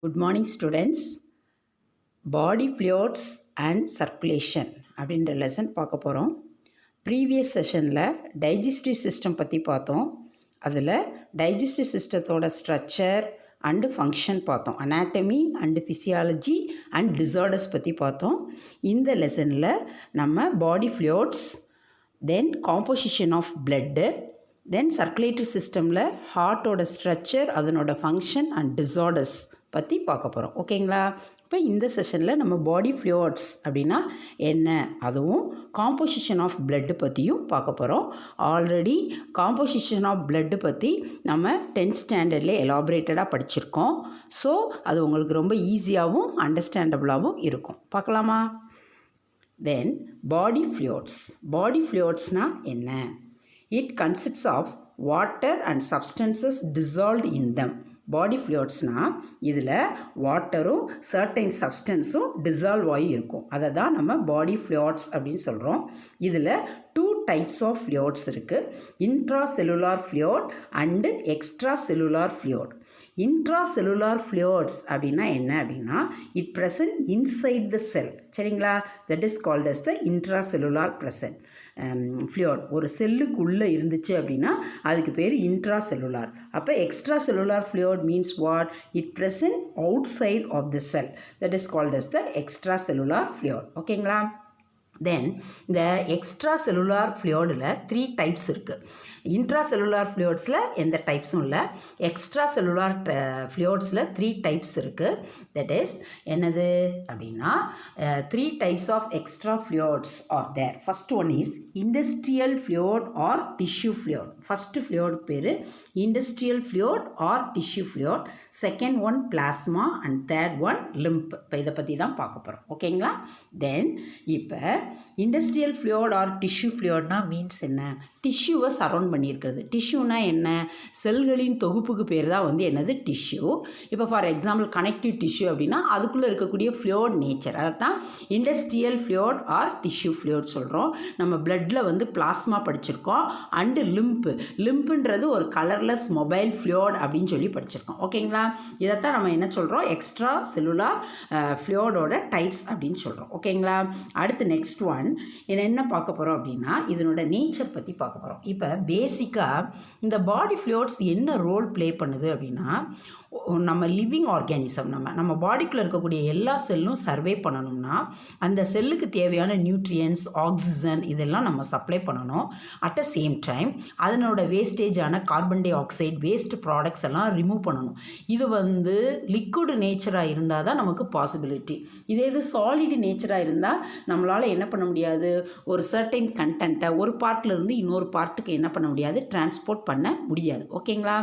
Good morning students. Body fluids and circulation அப்படின்ற lesson பார்க்க போகிறோம். ப்ரீவியஸ் செஷனில் டைஜஸ்டிவ் சிஸ்டம் பற்றி பார்த்தோம். அதில் டைஜஸ்டிவ் சிஸ்டத்தோட ஸ்ட்ரக்சர் அண்டு ஃபங்க்ஷன் பார்த்தோம். Anatomy and physiology and disorders பற்றி பார்த்தோம். இந்த லெசனில் நம்ம body fluids, then composition of blood, then circulatory சிஸ்டமில் ஹார்ட்டோட ஸ்ட்ரக்சர், அதனோட ஃபங்க்ஷன் அண்ட் டிசார்டர்ஸ் பற்றி பார்க்க போகிறோம். ஓகேங்களா? இப்போ இந்த செஷனில் நம்ம பாடி ஃப்ளூயிட்ஸ் அப்படின்னா என்ன, அதுவும் காம்போசிஷன் ஆஃப் பிளட்டு பற்றியும் பார்க்க போகிறோம். ஆல்ரெடி காம்போசிஷன் ஆஃப் பிளட்டு பற்றி நம்ம 10th ஸ்டாண்டர்ட்லேயே எலாபரேட்டடாக படிச்சிருக்கோம். ஸோ அது உங்களுக்கு ரொம்ப ஈஸியாகவும் அண்டர்ஸ்டாண்டபுளாகவும் இருக்கும். பார்க்கலாமா? தென் பாடி ஃப்ளூயிட்ஸ். பாடி ஃப்ளூயிட்ஸ்னால் என்ன? It consists of water and substances dissolved in them. பாடி ஃப்ளூயிட்ஸ்னால் இதில் வாட்டரும் சர்டைன் சப்ஸ்டன்ஸும் டிசால்வ் ஆகி இருக்கும். அதை தான் நம்ம பாடி ஃப்ளூயிட்ஸ் அப்படின்னு சொல்கிறோம். இதில் 2 டைப்ஸ் ஆஃப் ஃப்ளூயிட்ஸ் இருக்குது. Intra cellular fluid and extra cellular fluid. Intra cellular fluids அப்படின்னா என்ன அப்படின்னா, it present inside the cell. சரிங்களா? That is called as the intra cellular present fluid. ஒரு செல்லுக்குள்ளே இருந்துச்சு அப்படின்னா அதுக்கு பேர் இன்ட்ரா செல்லுலார். அப்போ extra cellular fluid means what? It present outside of the cell. That is called as the extra cellular fluid. ஓகேங்களா? Then இந்த extra cellular ஃப்ளூயிடில் 3 types இருக்குது. இன்ட்ரா செல்லுலார் ஃப்ளூயிட்ஸில் எந்த டைப்ஸும் இல்லை. எக்ஸ்ட்ரா செல்லுலார் ஃப்ளூயிட்ஸில் 3 டைப்ஸ் இருக்குது. தட் இஸ் என்னது அப்படின்னா 3 types of extra fluids are there. First one is industrial fluid or tissue fluid. First fluid பேர் industrial fluid or tissue fluid. Second one plasma and third one lymph. இப்போ இதை பற்றி தான் பார்க்க போகிறோம். ஓகேங்களா? தென் இப்போ இண்டஸ்ட்ரியல் ஃப்ளூயிட் ஆர் டிஷ்யூ ஃப்ளூயிட்னா மீன்ஸ் என்ன? டிஷ்யூவை சரௌண்ட் பண்ணியிருக்கிறது. டிஷ்யூனா என்ன? செல்களின் தொகுப்புக்கு பேர் தான் வந்து என்னது? டிஷ்யூ. இப்போ ஃபார் எக்ஸாம்பிள் கனெக்டிவ் டிஷ்யூ அப்படின்னா அதுக்குள்ளே இருக்கக்கூடிய ஃப்ளூயிட் நேச்சர், அதை தான் industrial fluid or tissue fluid சொல்கிறோம். நம்ம பிளட்டில் வந்து பிளாஸ்மா படிச்சிருக்கோம். அண்டு லிம்ப்பு. லிம்ப்புன்றது ஒரு கலர்லெஸ் மொபைல் ஃப்ளூயிட் அப்படின்னு சொல்லி படிச்சிருக்கோம். ஓகேங்களா? இதைத்தான் நம்ம என்ன சொல்கிறோம்? எக்ஸ்ட்ரா செல்லுலார் ஃப்ளூயிடோட டைப்ஸ் அப்படின்னு சொல்கிறோம். ஓகேங்களா? அடுத்து நெக்ஸ்ட் ஒன் என்ன பார்க்க போகிறோம் அப்படின்னா இதனோட நேச்சர் பற்றி பார்க்க போகிறோம். இப்போ பேசிக்காக இந்த பாடி ஃப்ளூயிட்ஸ் என்ன ரோல் ப்ளே பண்ணுது அப்படின்னா, நம்ம லிவிங் ஆர்கானிசம் நம்ம பாடிக்குள்ளே இருக்கக்கூடிய எல்லா செல்லும் சர்வே பண்ணணும்னா அந்த செல்லுக்கு தேவையான நியூட்ரியன்ஸ், ஆக்சிஜன் இதெல்லாம் நம்ம சப்ளை பண்ணணும். அட் த சேம் டைம் அதனோட வேஸ்டேஜான carbon dioxide waste products எல்லாம் ரிமூவ் பண்ணணும். இது வந்து லிக்விட் நேச்சராக இருந்தால் தான் நமக்கு பாசிபிலிட்டி. இதே இது சாலிட் நேச்சராக இருந்தால் நம்மளால் என்ன பண்ண முடியாது? ஒரு சர்டைன் கண்டென்ட்டை ஒரு பார்ட்லேருந்து இன்னொரு பார்ட்டுக்கு என்ன பண்ண முடியாது? டிரான்ஸ்போர்ட் பண்ண முடியாது. ஓகேங்களா?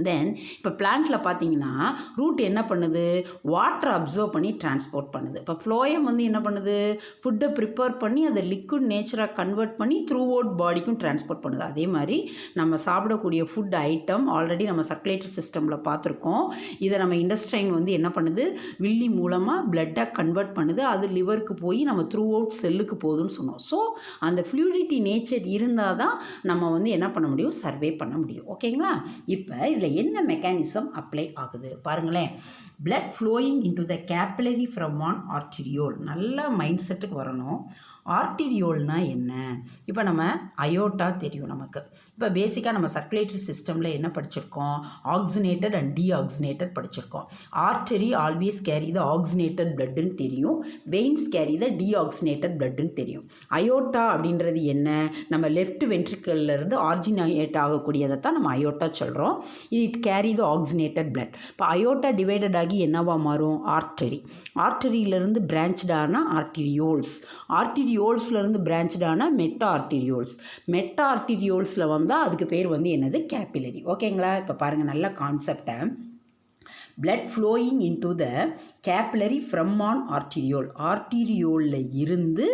தென் இப்போ பிளான்ட்டில் பார்த்தீங்கன்னா ரூட் என்ன பண்ணுது? வாட்டரை அப்சர்வ் பண்ணி டிரான்ஸ்போர்ட் பண்ணுது. இப்போ ஃப்ளோயம் வந்து என்ன பண்ணுது? ஃபுட்டை ப்ரிப்பேர் பண்ணி அதை லிக்விட் நேச்சராக கன்வெர்ட் பண்ணி த்ரூ அவுட் பாடிக்கும் டிரான்ஸ்போர்ட் பண்ணுது. அதே மாதிரி நம்ம சாப்பிடக்கூடிய ஃபுட் ஐட்டம் ஆல்ரெடி நம்ம சர்க்குலேட்டரி சிஸ்டமில் பார்த்துருக்கோம். இதை நம்ம இண்டஸ்ட்ரைன் வந்து என்ன பண்ணுது? வில்லி மூலமாக பிளட்டை கன்வெர்ட் பண்ணுது. அது லிவருக்கு போய் நம்ம த்ரூ அவுட் செல்லுக்கு போகுதுன்னு சொன்னோம். ஸோ அந்த ஃப்ளூயிடிட்டி நேச்சர் இருந்தால் தான் நம்ம வந்து என்ன பண்ண முடியும்? சர்வே பண்ண முடியும். ஓகேங்களா? இப்போ என்ன மெக்கானிசம் அப்ளை ஆகுது பாருங்களேன். blood flowing into the capillary from one arteriole. நல்ல மைண்ட் செட்டுக்கு வரணும். ஆர்டீரியோல்னா என்ன? இப்போ நம்ம அயோட்டா தெரியும் நமக்கு. இப்போ பேசிக்காக நம்ம சர்க்குலேட்டரி சிஸ்டமில் என்ன படிச்சிருக்கோம்? ஆக்சினேட்டட் அண்ட் டீஆக்சினேட்டட் படிச்சிருக்கோம். Artery always carry the oxygenated பிளட்டுன்னு தெரியும். வெயின்ஸ் கேரி த டீஆக்சினேட்டட் பிளட்டுன்னு தெரியும். அயோட்டா அப்படின்றது என்ன? நம்ம லெஃப்ட் வென்ட்ரிக்கல்லேருந்து ஆர்ஜினேட் ஆகக்கூடியதை தான் நம்ம அயோட்டா சொல்கிறோம். It carry the oxygenated blood. இப்போ அயோட்டா டிவைடட் ஆகி என்னவா மாறும்? ஆர்டரி. ஆர்டரியிலேருந்து பிரான்ச்டான ஆர்டீரியோல்ஸ். ஆர்டீரியோல்ஸ்லேருந்து பிரான்ச்டான மெட்டா ஆர்டீரியோல்ஸ். மெட்டா ஆர்டீரியோல்ஸில் வந்தால் அதுக்கு பேர் வந்து என்னது? கேபிலரி. ஓகேங்களா? இப்போ பாருங்கள் நல்ல கான்செப்டை. blood flowing into the capillary from on arteriole. ஆர்டீரியோலில் இருந்து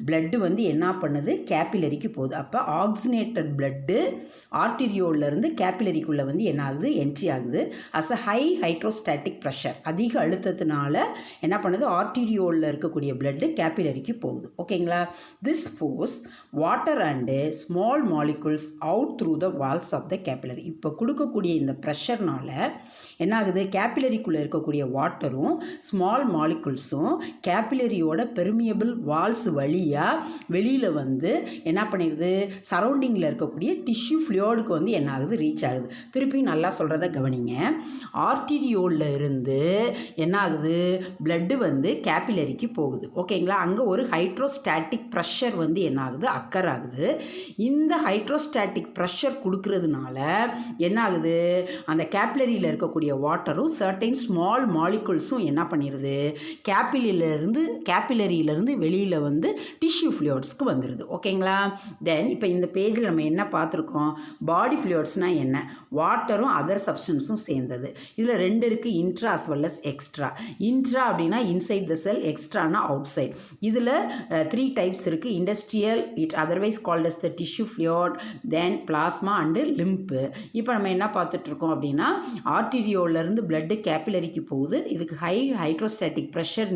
பிளட்டு வந்து என்ன பண்ணுது? கேப்பிலரிக்கு போகுது. அப்போ ஆக்சினேட்டட் பிளட்டு ஆர்டீரியோலிருந்து கேப்பிலரிக்குள்ளே வந்து என்ன ஆகுது? என்ட்ரி ஆகுது. As a high hydrostatic pressure, அதிக அழுத்தத்தினால என்ன பண்ணுது? ஆர்டீரியோலில் இருக்கக்கூடிய பிளட்டு கேப்பிலரிக்கு போகுது. ஓகேங்களா? This force water and small molecules out through the walls of the capillary. இப்போ கொடுக்கக்கூடிய இந்த ப்ரெஷர்னால் என்ன ஆகுது? கேபிலரிக்குள்ளே இருக்கக்கூடிய வாட்டரும் ஸ்மால் மாலிகுல்ஸும் கேபிலரியோட பெர்மியபிள் வால்ஸ் வழியாக வெளியில் வந்து என்ன பண்ணிடுது, சரௌண்டிங்கில் இருக்கக்கூடிய டிஷ்யூ ஃப்ளூயிடுக்கு வந்து என்ன ஆகுது, ரீச் ஆகுது. திருப்பி நல்லா சொல்கிறத கவனிங்க. ஆர்டீரியோலில் இருந்து என்ன ஆகுது, பிளட்டு வந்து கேபிலரிக்கு போகுது. ஓகேங்களா? அங்கே ஒரு ஹைட்ரோஸ்டாட்டிக் ப்ரெஷர் வந்து என்ன ஆகுது, அக்கர் ஆகுது. இந்த ஹைட்ரோஸ்டாட்டிக் ப்ரெஷர் கொடுக்கறதுனால என்ன ஆகுது, அந்த கேபிலரியில் இருக்கக்கூடிய வாட்டரும் சர்டைன் ஸ்மால் மாலிகுல்ஸும் என்ன பண்ணிடுது, கேபிலரியிலேருந்து வெளியில் வந்து டிஷ்யூ ஃப்ளூயிட்ஸ்க்கு வந்துடுது. ஓகேங்களா? தென் இப்போ இந்த பேஜில் நம்ம என்ன பார்த்துருக்கோம், பாடி ஃப்ளூயிட்ஸ்னால் என்ன, வாட்டரும் அதர் சப்ஸ்டன்ஸும் சேர்ந்தது. இதில் ரெண்டு இருக்குது, intra as well as extra. Intra அப்படின்னா இன்சைட் த செல், எக்ஸ்ட்ரானா அவுட் சைட். இதில் 3 டைப்ஸ் இருக்குது. Industrial, it otherwise called as the tissue fluid, then plasma and lymph. இப்போ நம்ம என்ன பார்த்துட்ருக்கோம் அப்படின்னா, ஆர்டீரியோலேருந்து பிளட்டு கேபிலரிக்கு போகுது. இதுக்கு ஹைட்ரோஸ்டாட்டிக் ப்ரெஷர்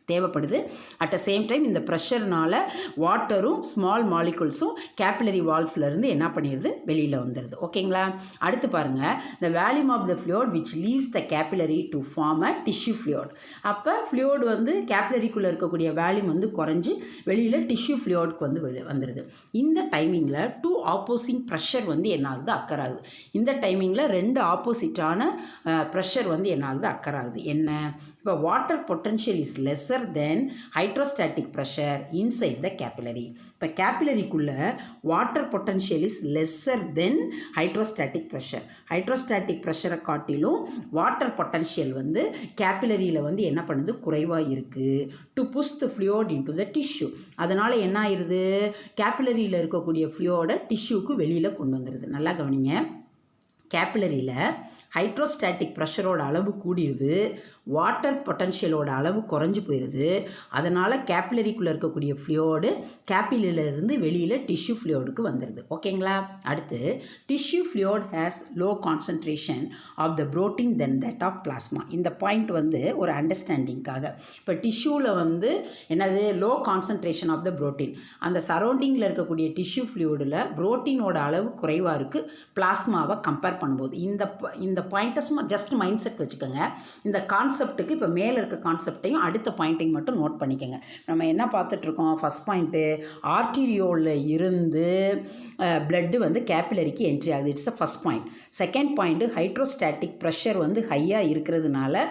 தேவைப்படுது. அட் த சேம் டைம் இந்த ப்ரெஷர்னால் வாட்டரும் ஸ்மால் மாலிகுல்ஸும் கேபிலரி வால்ஸ்லேருந்து என்ன பண்ணிடுது, வெளியில் வந்துடுது. ஓகேங்களா? அடுத்து பாருங்கள், the volume of the fluid which leaves the capillary to form a tissue fluid. அப்போ ஃப்ளூயிட் வந்து கேபிலரிக்குள்ளே இருக்கக்கூடிய வேல்யூம் வந்து குறைஞ்சி வெளியில் டிஷ்யூ ஃப்ளூயிட்க்கு வந்து வந்துடுது. இந்த டைமிங்கில் 2 ஆப்போசிங் ப்ரெஷர் வந்து என்ன ஆகுது, அக்கர் ஆகுது. இந்த டைமிங்கில் 2 ஆப்போசிட்டான ப்ரெஷர் வந்து என்ன ஆகுது, அக்கர் ஆகுது. என்ன, இப்போ water potential is lesser than hydrostatic pressure inside the capillary. இப்போ கேபிலரிக்குள்ளே water potential is lesser than hydrostatic pressure. Hydrostatic ப்ரெஷரை காட்டிலும் வாட்டர் பொட்டன்ஷியல் வந்து கேபிலரியில் வந்து என்ன பண்ணுது, குறைவாக இருக்குது. To push the fluid into the tissue. அதனால் என்ன ஆயிடுது, கேபிலரியில் இருக்கக்கூடிய ஃப்ளூயிடை டிஷ்யூக்கு வெளியில் கொண்டு வந்துடுது. நல்லா கவனிங்க. கேபிலரியில் ஹைட்ரோஸ்டாட்டிக் ப்ரெஷரோட அளவு கூடிடுது, வாட்டர் பொட்டன்ஷியலோட அளவு குறைஞ்சி போயிடுது. அதனால் கேபிலரிக்குள்ளே இருக்கக்கூடிய ஃப்ளூயிடு கேபிலரியிலேருந்து வெளியில் டிஷ்யூ ஃப்ளூயிடுக்கு வந்துடுது. ஓகேங்களா? அடுத்து, tissue fluid has low concentration of the protein than that of plasma. இந்த பாயிண்ட் வந்து ஒரு அண்டர்ஸ்டாண்டிங்காக. இப்போ டிஷ்யூவில் வந்து என்னது, low concentration of the protein. அந்த சரௌண்டிங்கில் இருக்கக்கூடிய டிஷ்யூ ஃப்ளூயிடில் புரோட்டீனோட அளவு குறைவாக இருக்குது பிளாஸ்மாவை கம்பேர் பண்ணும்போது. இந்த பாயிண்ட்டை சும்மா ஜஸ்ட் மைண்ட் செட் வச்சுக்கோங்க. இந்த கான்செப்ட்டுக்கு இப்போ மேலே இருக்க கான்செப்டையும் அடுத்த பாயிண்ட்டையும் மட்டும் நோட் பண்ணிக்கோங்க. நம்ம என்ன பார்த்துட்ருக்கோம், ஃபஸ்ட் பாயிண்ட்டு, ஆர்டீரியோவில் இருந்து பிளட்டு வந்து கேபிலரிக்கு என்ட்ரி ஆகுது. It's a first point. Second point, hydrostatic pressure வந்து ஹையாக இருக்கிறதுனால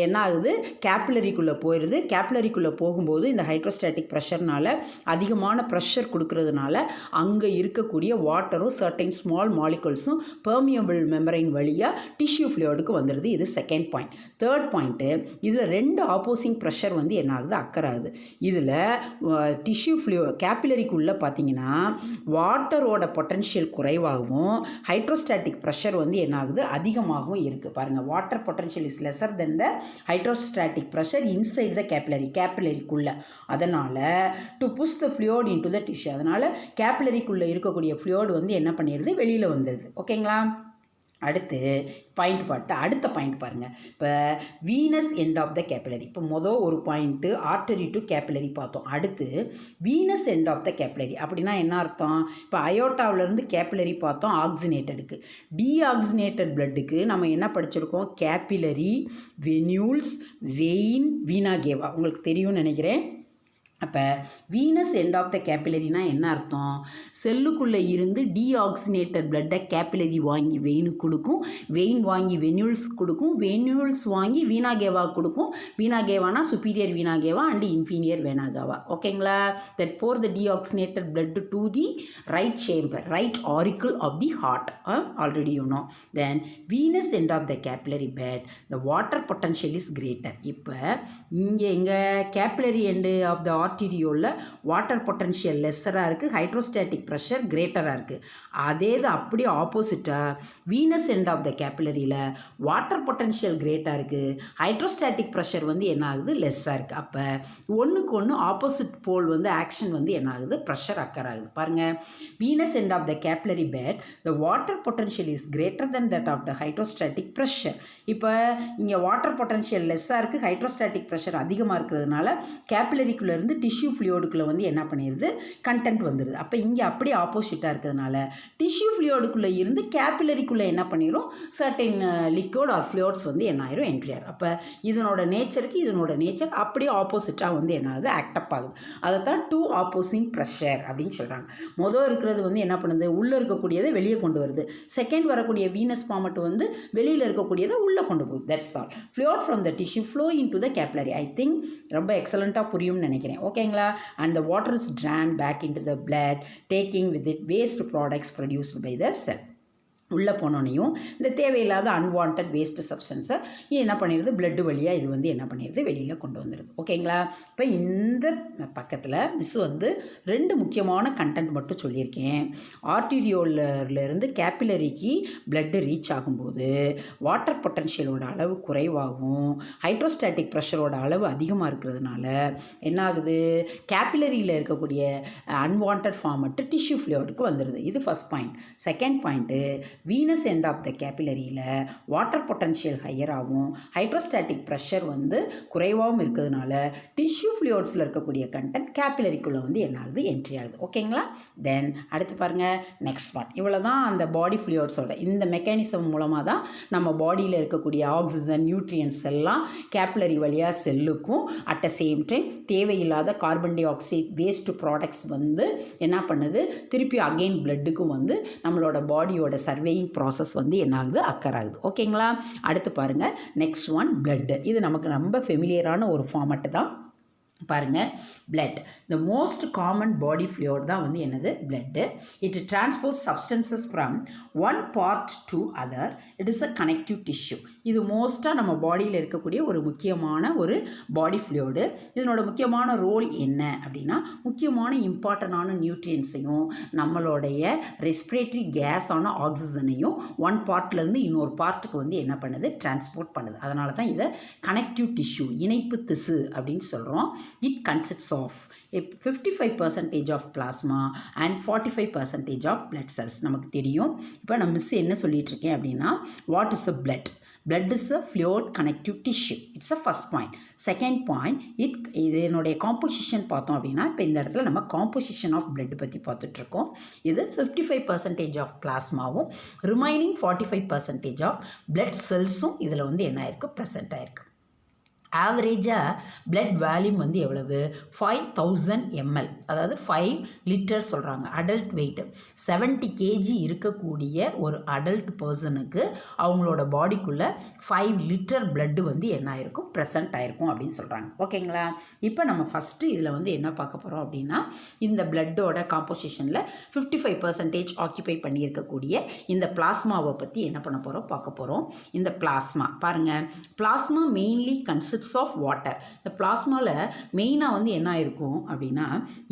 என்ன ஆகுது, கேபிலரிக்குள்ளே போயிடுது. கேபிலரிக்குள்ளே போகும்போது இந்த ஹைட்ரோஸ்டாட்டிக் ப்ரெஷர்னால் அதிகமான ப்ரெஷர் கொடுக்கறதுனால அங்கே இருக்கக்கூடிய வாட்டரும் சர்டைன் ஸ்மால் மாலிகுல்ஸும் பெர்மியபிள் மெம்பரைன் வழியாக டிஷ்யூ ஃப்ளூயிடுக்கு வந்துடுது. இது செகண்ட் பாயிண்ட். தேர்ட் பாயிண்ட்டு, இதில் 2 ஆப்போசிங் ப்ரெஷர் வந்து என்ன ஆகுது, அக்கர் ஆகுது. இதில் டிஷ்யூ கேபிலரிக்குள்ளே பார்த்தீங்கன்னா வாட்டரோட பொட்டன்ஷியல் குறைவாகவும் ஹைட்ரோஸ்டாட்டிக் ப்ரெஷர் வந்து என்ன ஆகுது, அதிகமாகவும் இருக்குது. பாருங்கள், water potential is lesser than the hydrostatic pressure inside the கேபிலரிக்குள்ளே. அதனால் to push the fluid into the tissue, அதனால் கேபிலரிக்குள்ளே இருக்கக்கூடிய ஃப்ளூயிட் வந்து என்ன பண்ணிடுது, வெளியில் வந்துடுது. ஓகேங்களா? அடுத்து அடுத்த பாயிண்ட் பாருங்கள். இப்போ venous end of the capillary. இப்போ ஒரு பாயிண்ட்டு ஆர்டரி டு கேபிலரி பார்த்தோம். அடுத்து venous end of the capillary அப்படின்னா என்ன அர்த்தம், இப்போ அயோட்டாவிலேருந்து கேபிலரி பார்த்தோம் ஆக்சினேட்டடுக்கு. டீஆக்சினேட்டட் பிளட்டுக்கு நம்ம என்ன படிச்சிருக்கோம், கேபிலரி, வெனியூல்ஸ், வெயின், வீனா கேவா. உங்களுக்கு தெரியும்னு நினைக்கிறேன். அப்போ வீனஸ் எண்ட் ஆஃப் த கேபிலரினா என்ன அர்த்தம், செல்லுக்குள்ளே இருந்து டீஆக்சினேட்டட் பிளட்டை கேபிலரி வாங்கி வெயினுக்கு கொடுக்கும், வெயின் வாங்கி வெனியூல்ஸ் கொடுக்கும், வெனியூல்ஸ் வாங்கி வீனாகேவா கொடுக்கும். வீனாகேவானா superior vena cava and inferior vena cava. ஓகேங்களா? That pour the deoxygenated blood to the right chamber, right auricle of the heart. Already you know. Then venous end of the capillary bed the water potential is greater. இப்போ இங்கே எங்கள் capillary end of the ஆர்டீரியோவில் water potential லெஸ்ஸராக இருக்குது, hydrostatic pressure கிரேட்டராக இருக்குது. அதே இது அப்படியே ஆப்போசிட்டாக வீனஸ் எண்ட் ஆஃப் த கேபிலரியில் வாட்டர் பொட்டன்ஷியல் கிரேட்டாக இருக்குது, ஹைட்ரோஸ்டாட்டிக் ப்ரெஷர் வந்து என்ன ஆகுது, லெஸ்ஸாக இருக்குது. அப்போ ஒன்றுக்கு ஒன்று ஆப்போசிட் போல் வந்து ஆக்ஷன் வந்து என்ன ஆகுது, ப்ரெஷர் அக்கர் ஆகுது. பாருங்கள், venous end of the capillary bed the water potential is greater than that of the hydrostatic pressure. இப்போ இங்கே வாட்டர் பொட்டன்ஷியல் லெஸ்ஸாக இருக்குது, ஹைட்ரோஸ்டாட்டிக் ப்ரெஷர் அதிகமாக இருக்கிறதுனால கேபிலரிக்குள்ளேருந்து டிஷ்யூ ஃப்ளூயிடுக்குள்ளே வந்து என்ன பண்ணிடுது, கண்டென்ட் வந்துடுது. அப்போ இங்கே அப்படியே ஆப்போசிட்டாக இருக்கிறதுனால டிஷ்யூ ஃப்ளூயிடுக்குள்ளே இருந்து கேபிலரிக்குள்ளே என்ன பண்ணிடும், சர்டைன் லிக்விட் ஆர் ஃப்ளூயிட்ஸ் வந்து என்ன ஆயிரும், என்ட்ரி ஆயிரும். அப்போ இதனோட நேச்சருக்கு இதனோட நேச்சர் அப்படியே ஆப்போசிட்டாக வந்து என்ன ஆகுது, ஆக்டப் ஆகுது. அதை தான் டூ ஆப்போசிங் ப்ரெஷர் அப்படின்னு சொல்கிறாங்க. மொதல் இருக்கிறது வந்து என்ன பண்ணுது, உள்ளே இருக்கக்கூடியதை வெளியே கொண்டு வருது. செகண்ட் வரக்கூடிய வீனஸ் ஃபார்மட் வந்து வெளியில் இருக்கக்கூடியதை உள்ளே கொண்டு போகுது. That's all. Fluid from the tissue flow in to the capillary. I think ரொம்ப எக்ஸலண்ட்டாக புரியும்னு நினைக்கிறேன். ஓகேங்களா? And the water is drawn back in to the blood taking with it waste products produced by the cell. உள்ளே போனோன்னையும் இந்த தேவையில்லாத unwanted waste சப்ஸ்டன்ஸை என்ன பண்ணிடுது, பிளட்டு வழியாக இது வந்து என்ன பண்ணிடுது, வெளியில் கொண்டு வந்துடுது. ஓகேங்களா? இப்போ இந்த பக்கத்தில் மிஸ் வந்து 2 முக்கியமான கண்டென்ட் மட்டும் சொல்லியிருக்கேன். ஆர்டீரியோலேருந்து கேபிலரிக்கு பிளட்டு ரீச் ஆகும்போது வாட்டர் பொட்டன்ஷியலோட அளவு குறைவாகும், ஹைட்ரோஸ்டாட்டிக் ப்ரெஷரோட அளவு அதிகமாக இருக்கிறதுனால என்ன ஆகுது, கேபிலரியில் இருக்கக்கூடிய அன்வான்ட் ஃபார்மட்டு டிஷ்யூ ஃப்ளூயிடுக்கு வந்துடுது. இது first point. Second point, venous end of the கேபிலரியில் வாட்டர் பொட்டன்ஷியல் ஹையராகவும் ஹைட்ரோஸ்டாட்டிக் ப்ரெஷர் வந்து குறைவாகவும் இருக்கிறதுனால டிஷ்யூ ஃப்ளூயிட்ஸில் இருக்கக்கூடிய கண்டென்ட் கேபிலரிக்குள்ளே வந்து என்ன ஆகுது, என்ட்ரி ஆகுது. ஓகேங்களா? தென் அடுத்து பாருங்கள், நெக்ஸ்ட் பார்ட். இவ்வளோ தான் அந்த பாடி ஃப்ளூயிட்ஸோட இந்த மெக்கானிசம் மூலமாக தான் நம்ம பாடியில் இருக்கக்கூடிய ஆக்சிஜன், நியூட்ரியன்ஸ் எல்லாம் கேபிலரி வழியாக செல்லுக்கும் அட் த சேம் டைம் தேவையில்லாத carbon dioxide waste products வந்து என்ன பண்ணுது, திருப்பி அகெயின் பிளட்டுக்கும் வந்து நம்மளோட பாடியோட சர்வேயிங் ப்ராசஸ் வந்து என்ன ஆகுது, அக்கர் ஆகுது. ஓகேங்களா? அடுத்து பாருங்கள், நெக்ஸ்ட் ஒன் பிளட். இது நமக்கு ரொம்ப ஃபெமிலியரான ஒரு ஃபார்மட் தான். பாருங்கள், blood the most common body fluid தான் வந்து என்னது, blood. It transport substances from one part to other. It is a connective tissue. இது மோஸ்ட்டாக நம்ம பாடியில் இருக்கக்கூடிய ஒரு முக்கியமான ஒரு பாடி ஃப்ளூயிடு. இதனோட முக்கியமான ரோல் என்ன அப்படின்னா, முக்கியமான இம்பார்ட்டண்டான நியூட்ரியன்ஸையும் நம்மளுடைய ரெஸ்பிரேட்டரி கேஸான ஆக்சிஜனையும் ஒன் பார்ட்லேருந்து இன்னொரு பார்ட்டுக்கு வந்து என்ன பண்ணுது, டிரான்ஸ்போர்ட் பண்ணுது. அதனால தான் இதை கனெக்டிவ் டிஷ்யூ, இணைப்பு திசு அப்படின்னு சொல்கிறோம். It consists of 55% of plasma and 45% of blood cells. நமக்கு தெரியும். இப்போ நான் மிஸ் என்ன சொல்லிட்டு இருக்கேன் அப்படின்னா, what is a blood? Blood is a fluid connective tissue. It's a first point. Second point, இதனுடைய காம்போசிஷன் பார்த்தோம் அப்படின்னா, இப்போ இந்த இடத்துல நம்ம காம்போசிஷன் ஆஃப் பிளட் பற்றி பார்த்துட்ருக்கோம். இது 55% ஆஃப் பிளாஸ்மாவும் ரிமைனிங் 45% ஆஃப் பிளட் செல்ஸும் இதில் வந்து என்ன ஆயிருக்கு, ப்ரெசென்ட் ஆயிருக்கு. ஆவரேஜாக பிளட் வால்யூம் வந்து எவ்வளவு, 5000 ml, அதாவது 5 லிட்டர் சொல்கிறாங்க. அடல்ட் வெயிட்டு 70 kg இருக்கக்கூடிய ஒரு அடல்ட் பர்சனுக்கு அவங்களோட பாடிக்குள்ளே 5 லிட்டர் பிளட்டு வந்து என்ன ஆயிருக்கும், ப்ரெசென்ட் ஆயிருக்கும் அப்படின்னு சொல்கிறாங்க. ஓகேங்களா? இப்போ நம்ம ஃபஸ்ட்டு இதில் வந்து என்ன பார்க்க போகிறோம் அப்படின்னா, இந்த பிளட்டோட காம்போசிஷனில் 55% ஆக்கியூபை பண்ணியிருக்கக்கூடிய இந்த பிளாஸ்மாவை பற்றி என்ன பண்ண போகிறோம், பார்க்க போகிறோம். இந்த பிளாஸ்மா பாருங்கள், plasma mainly consists of water. இந்த பிளாஸ்மாவில் மெயினாக வந்து என்ன ஆயிருக்கும் அப்படின்னா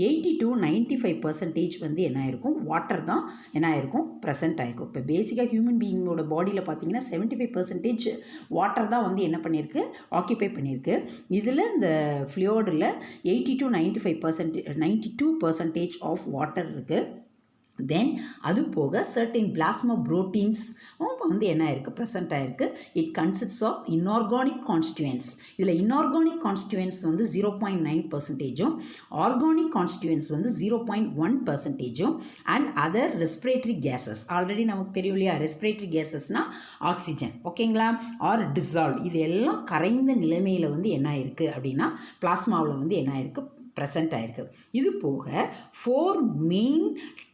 80 to 95% வந்து என்ன ஆயிருக்கும், வாட்டர் தான் என்ன ஆயிருக்கும், ப்ரெசென்ட் ஆயிருக்கும். இப்போ பேசிக்காக ஹியூமன் பீயிங்கோட பாடியில் பார்த்தீங்கன்னா 75% வாட்டர் தான் வந்து என்ன பண்ணியிருக்கு, ஆக்கியூபை பண்ணியிருக்கு. இதில் இந்த ஃப்ளூயிடில் 80 to 92% ஆஃப் வாட்டர் இருக்குது. தென் அது போக சர்டின் பிளாஸ்மா புரோட்டீன்ஸ் வந்து என்ன ஆயிருக்கு, ப்ரெசென்ட் ஆயிருக்கு. It consists of inorganic constituents. இதில் இன்ஆர்கானிக் கான்ஸ்டியூயன்ஸ் வந்து 0.9%, ஆர்கானிக் கான்ஸ்டியூயன்ஸ் வந்து 0.1%, and other respiratory gases. Already நமக்கு தெரியும் இல்லையா, ரெஸ்பிரேட்டரி கேஸஸ்னால் ஆக்சிஜன். ஓகேங்களா? Are dissolve. இது எல்லாம் கரைந்த நிலைமையில் வந்து என்ன ஆயிருக்கு அப்படின்னா பிளாஸ்மாவில் வந்து என்ன ஆயிருக்கு, ப்ரெசென்ட் ஆயிருக்கு. இது போக 4 main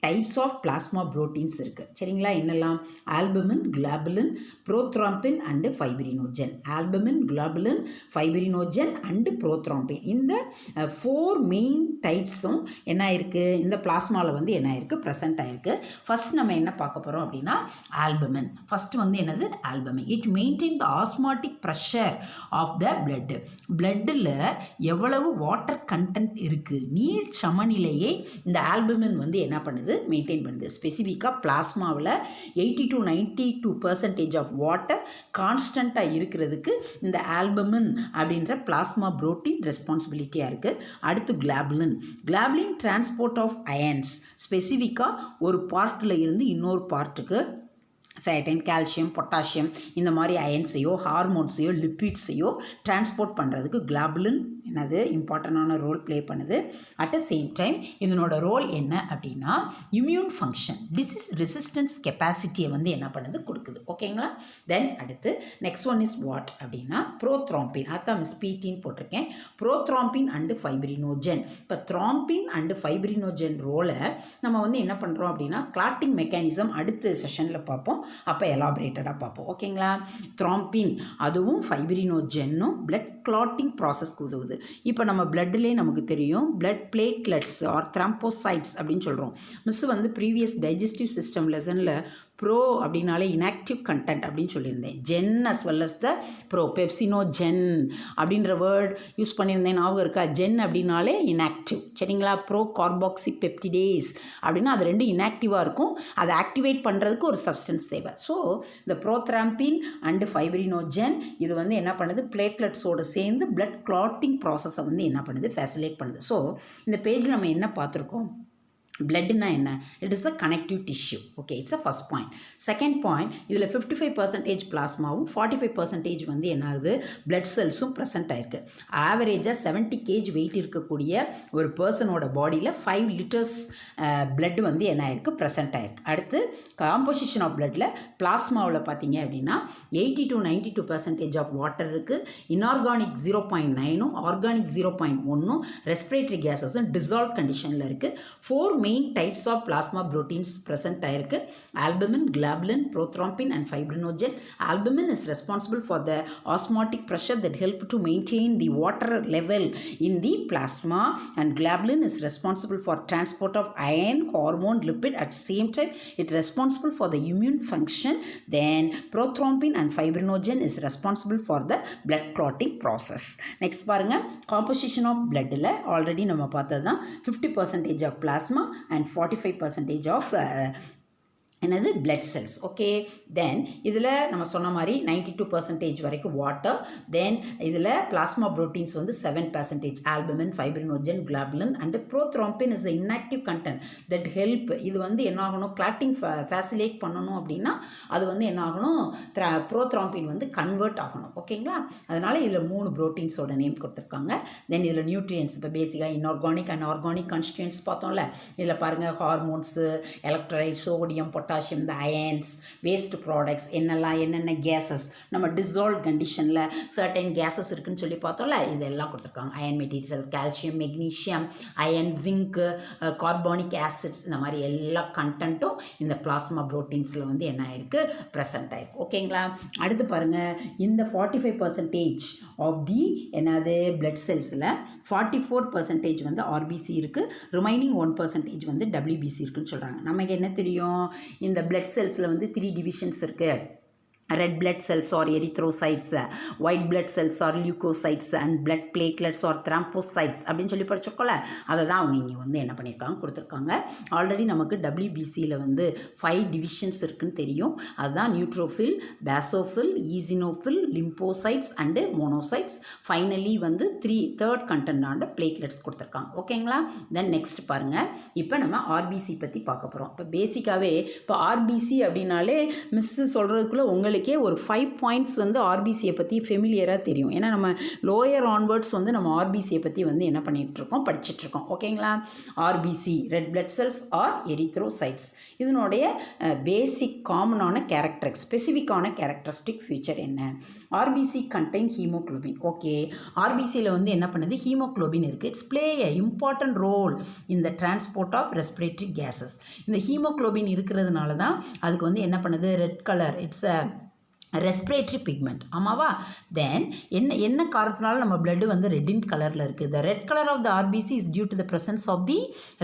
types of plasma proteins இருக்குது. சரிங்களா? என்னெல்லாம், albumin, globulin, prothrombin and fibrinogen. Albumin, globulin, fibrinogen and prothrombin. இந்த 4 மெயின் டைப்ஸும் என்ன ஆயிருக்கு, இந்த பிளாஸ்மாவில் வந்து என்ன ஆயிருக்கு, ப்ரெசென்ட் ஆயிருக்கு. ஃபஸ்ட் நம்ம என்ன பார்க்க போகிறோம் அப்படின்னா, ஆல்புமின். ஃபஸ்ட்டு வந்து என்னது, albumin. It maintain the osmotic pressure of the blood. பிளட்டில் எவ்வளவு வாட்டர் கண்டென்ட் இருக்குது, நீர் சமநிலையை இந்த ஆல்புமின் வந்து என்ன பண்ணுது, மெயின்டைன் பண்ணுது. ஸ்பெசிஃபிக்காக பிளாஸ்மாவில் 80 to 92% ஆஃப் வாட்டர் கான்ஸ்டண்ட்டாக இருக்கிறதுக்கு இந்த ஆல்புமின் அப்படின்ற பிளாஸ்மா புரோட்டீன் ரெஸ்பான்சிபிலிட்டியாக இருக்குது. அடுத்து globulin. Globulin transport of ions. ஸ்பெசிஃபிக்காக ஒரு பார்ட்டில் இருந்து இன்னொரு பார்ட்டுக்கு சைட்டைன், கால்சியம், பொட்டாசியம் இந்த மாதிரி அயன்ஸையோ ஹார்மோன்ஸையோ லிப்பிட்ஸையோ டிரான்ஸ்போர்ட் பண்ணுறதுக்கு குளோபுலின் என்னது இம்பார்ட்டண்டான ரோல் ப்ளே பண்ணுது. அட் த சேம் டைம் இதனோட ரோல் என்ன அப்படின்னா இம்யூன் ஃபங்க்ஷன், டிசீஸ் ரெசிஸ்டன்ஸ் கெப்பாசிட்டியை வந்து என்ன பண்ணுது கொடுக்குது. ஓகேங்களா? தென் அடுத்து நெக்ஸ்ட் ஒன் இஸ் வாட் அப்படின்னா ப்ரோத்ராம்பின். அதான் மிஸ் பீட்டின்னு போட்டிருக்கேன். ப்ரோத்ராம்பின் அண்டு ஃபைப்ரினோஜன். இப்போ த்ராம்பின் அண்டு ஃபைப்ரினோஜன் ரோலை நம்ம வந்து என்ன பண்ணுறோம் அப்படின்னா கிளாட்டிங் மெக்கானிசம் அடுத்த செஷனில் பார்ப்போம். அப்போ எலாபரேட்டடாக பார்ப்போம். ஓகேங்களா? த்ராம்பின் அதுவும் ஃபைப்ரினோஜென்னும் பிளட் கிளாட்டிங் ப்ராசஸ்க்கு உதவுது. இப்போ நம்ம பிளட்லேயே நமக்கு தெரியும் பிளட் பிளேட்லெட்ஸ் ஆர் த்ராம்போசைட்ஸ் அப்படின்னு சொல்கிறோம். மிஸ் வந்து ப்ரீவியஸ் டைஜஸ்டிவ் சிஸ்டம் லெசனில் ப்ரோ அப்படின்னாலே இன்ஆக்டிவ் கண்டென்ட் அப்படின்னு சொல்லியிருந்தேன். ஜென் அஸ் வெல் அஸ் த ப்ரோ, பெப்சினோஜென் அப்படின்ற வேர்ட் யூஸ் பண்ணியிருந்தேன். ஞாபகம் இருக்கா? ஜென் அப்படின்னாலே இன்ஆக்டிவ். சரிங்களா? ப்ரோ கார்பாக்சி பெப்டிடேஸ் அப்படின்னா அது ரெண்டும் இன்ஆக்டிவாக இருக்கும். அதை ஆக்டிவேட் பண்ணுறதுக்கு ஒரு சப்ஸ்டன்ஸ் தேவை. ஸோ இந்த ப்ரோத்ராம்பின் அண்டு ஃபைப்ரினோஜென் இது வந்து என்ன பண்ணுது பிளேட்லெட்ஸோடு சேர்ந்து பிளட் கிளாட்டிங் ப்ராசஸை வந்து என்ன பண்ணுது ஃபெசிலேட் பண்ணுது. ஸோ இந்த பேஜில் நம்ம என்ன பார்த்துருக்கோம்? பிளட்னா என்ன? It is a connective tissue. Okay, it's a first point. Second point, இதில் 55% பிளாஸ்மாவும் 45% வந்து என்ன ஆகுது பிளட் செல்ஸும் ப்ரெசென்ட் ஆயிருக்கு. ஆவரேஜாக 70 kg வெயிட் இருக்கக்கூடிய ஒரு பர்சனோட பாடியில் 5 liters பிளட் வந்து என்ன ஆயிருக்கு ப்ரெசென்ட் ஆயிருக்கு. அடுத்து காம்போசிஷன் ஆஃப் பிளட்டில் பிளாஸ்மாவில் பார்த்தீங்க அப்படின்னா 80 to 92% ஆஃப் வாட்டர் இருக்குது. இன்ஆர்கானிக் 0.9ம் ஆர்கானிக் 0.1ம் ரெஸ்பிரேட்டரி கேஸஸும் டிசால்வ் கண்டிஷனில் இருக்குது. 4 main types of plasma proteins present ஆயிருக்கு. albumin, globulin, prothrombin and fibrinogen. Albumin is responsible for the osmotic pressure that help to maintain the water level in the plasma, and globulin is responsible for transport of iron, hormone, lipid. At the same time it responsible for the immune function. Then prothrombin and fibrinogen is responsible for the blood clotting process. Next பாருங்க, composition of bloodல already நம்ம பார்த்தது தான் 50% of plasma and 45% of என்னது blood cells. Okay, தென் இதில் நம்ம சொன்ன மாதிரி 92% வரைக்கும் வாட்டர். தென் இதில் பிளாஸ்மா ப்ரோட்டீன்ஸ் வந்து 7%, albumin, fibrinogen, globulin and prothrombin is inactive content that help. இது வந்து என்ன ஆகணும் கிளாட்டிங் ஃபேசிலேட் பண்ணணும் அப்படின்னா அது வந்து என்ன ஆகணும் ப்ரோத்ராம்பின் வந்து கன்வெர்ட் ஆகணும். ஓகேங்களா? அதனால் இதில் 3 ப்ரோட்டீன்ஸோட நேம் கொடுத்துருக்காங்க. தென் இதில் நியூட்ரியன்ஸ் இப்போ பேசிக்காக இன்ஆர்கானிக் அண்ட் ஆர்கானிக் கான்ஸ்டியூன்ஸ் பார்த்தோம்ல. இதில் பாருங்கள் ஹார்மோன்ஸு, எலக்ட்ரோலைட், சோடியம், பொட்டாசியம், இந்த அயன்ஸ், வேஸ்ட் ப்ராடக்ட்ஸ் என்னென்ன கேஸஸ் நம்ம டிசால்வ் கண்டிஷனில் சர்டன் கேஸஸ் இருக்குன்னு சொல்லி பார்த்தோம்ல, இதெல்லாம் கொடுத்துருக்காங்க. Iron material, calcium, magnesium, iron, zinc, carbonic acids, இந்த மாதிரி எல்லா கண்டென்ட்டும் இந்த பிளாஸ்மா ப்ரோட்டீன்ஸில் வந்து என்ன ஆயிருக்கு ப்ரெசென்ட் ஆயிருக்கு. ஓகேங்களா? அடுத்து பாருங்கள், இந்த 45% ஆஃப் தி என்னது பிளட் செல்ஸில் 44% வந்து ஆர்பிசி இருக்குது, ரிமைனிங் 1% வந்து டபிள்யூபிசி இருக்குன்னு சொல்கிறாங்க. நமக்கு என்ன தெரியும்? இந்த பிளட் செல்ஸில் வந்து 3 டிவிஷன்ஸ் இருக்குது. red blood cells or erythrocytes, white blood cells or leukocytes and blood platelets or thrombocytes அப்படின்னு சொல்லி படிச்சோம்ல. அதை தான் அவங்க இங்கே வந்து என்ன பண்ணியிருக்காங்க கொடுத்துருக்காங்க. ஆல்ரெடி நமக்கு டபிள்யூபிசியில் வந்து 5 டிவிஷன்ஸ் இருக்குன்னு தெரியும். அதுதான் neutrophil, basophil, ஈசினோஃபில், lymphocytes and monocytes. Finally வந்து தேர்ட் கண்டென்டான பிளேட்லெட்ஸ் கொடுத்துருக்காங்க. ஓகேங்களா? தென் நெக்ஸ்ட் பாருங்கள், இப்போ நம்ம ஆர்பிசி பற்றி பார்க்க போகிறோம். இப்போ பேசிக்காகவே இப்போ ஆர்பிசி அப்படின்னாலே மிஸ்ஸு சொல்கிறதுக்குள்ளே உங்களுக்கு ஒரு 5 பாயிண்ட்ஸ் வந்து ஆர்பிசியை பற்றி ஃபெமிலியராக தெரியும். ஏன்னா நம்ம லோயர் ஆன்வர்ட்ஸ் வந்து நம்ம ஆர்பிசியை பற்றி வந்து என்ன பண்ணிகிட்ருக்கோம் படிச்சுட்ருக்கோம். ஓகேங்களா? RBC red blood cells or erythrocytes. இதனுடைய பேசிக் காமனான ஸ்பெசிஃபிக்கான கேரக்டரிஸ்டிக் ஃபீச்சர் என்ன? RBC contain haemoglobin. ஓகே, ஆர்பிசியில் வந்து என்ன பண்ணுது ஹீமோக்ளோபின் இருக்குது. It's play a important role in the transport of respiratory gases. இந்த ஹீமோக்ளோபின் இருக்கிறதுனால தான் அதுக்கு வந்து என்ன பண்ணுது red colour, it's a respiratory pigment. ஆமாவா? தென் என்ன காரணத்தினால நம்ம பிளட் வந்து ரெட் இன் கலரில் இருக்குது? The red colour of the RBC is due to the presence of the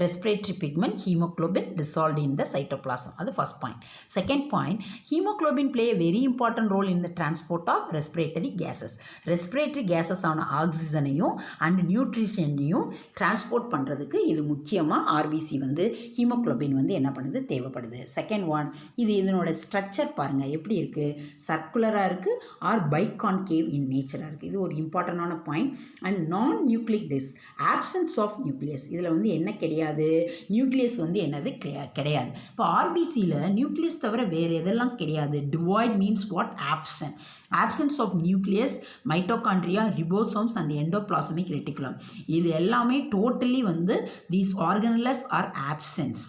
respiratory pigment haemoglobin dissolved in the cytoplasm. அது first point. Second point, haemoglobin play a very important role in the transport of respiratory gases. Respiratory gases ஆன ஆக்சிஜனையும் and நியூட்ரிஷனையும் transport பண்ணுறதுக்கு இது முக்கியமாக RBC வந்து haemoglobin வந்து என்ன பண்ணுது தேவைப்படுது. செகண்ட் ஒன், இதனோட ஸ்ட்ரக்சர் பாருங்கள் எப்படி இருக்குது. சர்க்குலராக இருக்குது ஆர் பைகான்கேவ் இன் நேச்சராக இருக்குது. இது ஒரு இம்பார்ட்டண்டான point. And non nucleic disc, absence of nucleus, இதில் வந்து என்ன கிடையாது, நியூக்ளியஸ் வந்து என்னது கிடையாது. இப்போ ஆர்பிசியில் நியூக்ளியஸ் தவிர வேறு எதெல்லாம் கிடையாது. Devoid means what, absent. Absence of nucleus, mitochondria, ribosomes and endoplasmic reticulum, இது எல்லாமே டோட்டலி வந்து these organelles are absence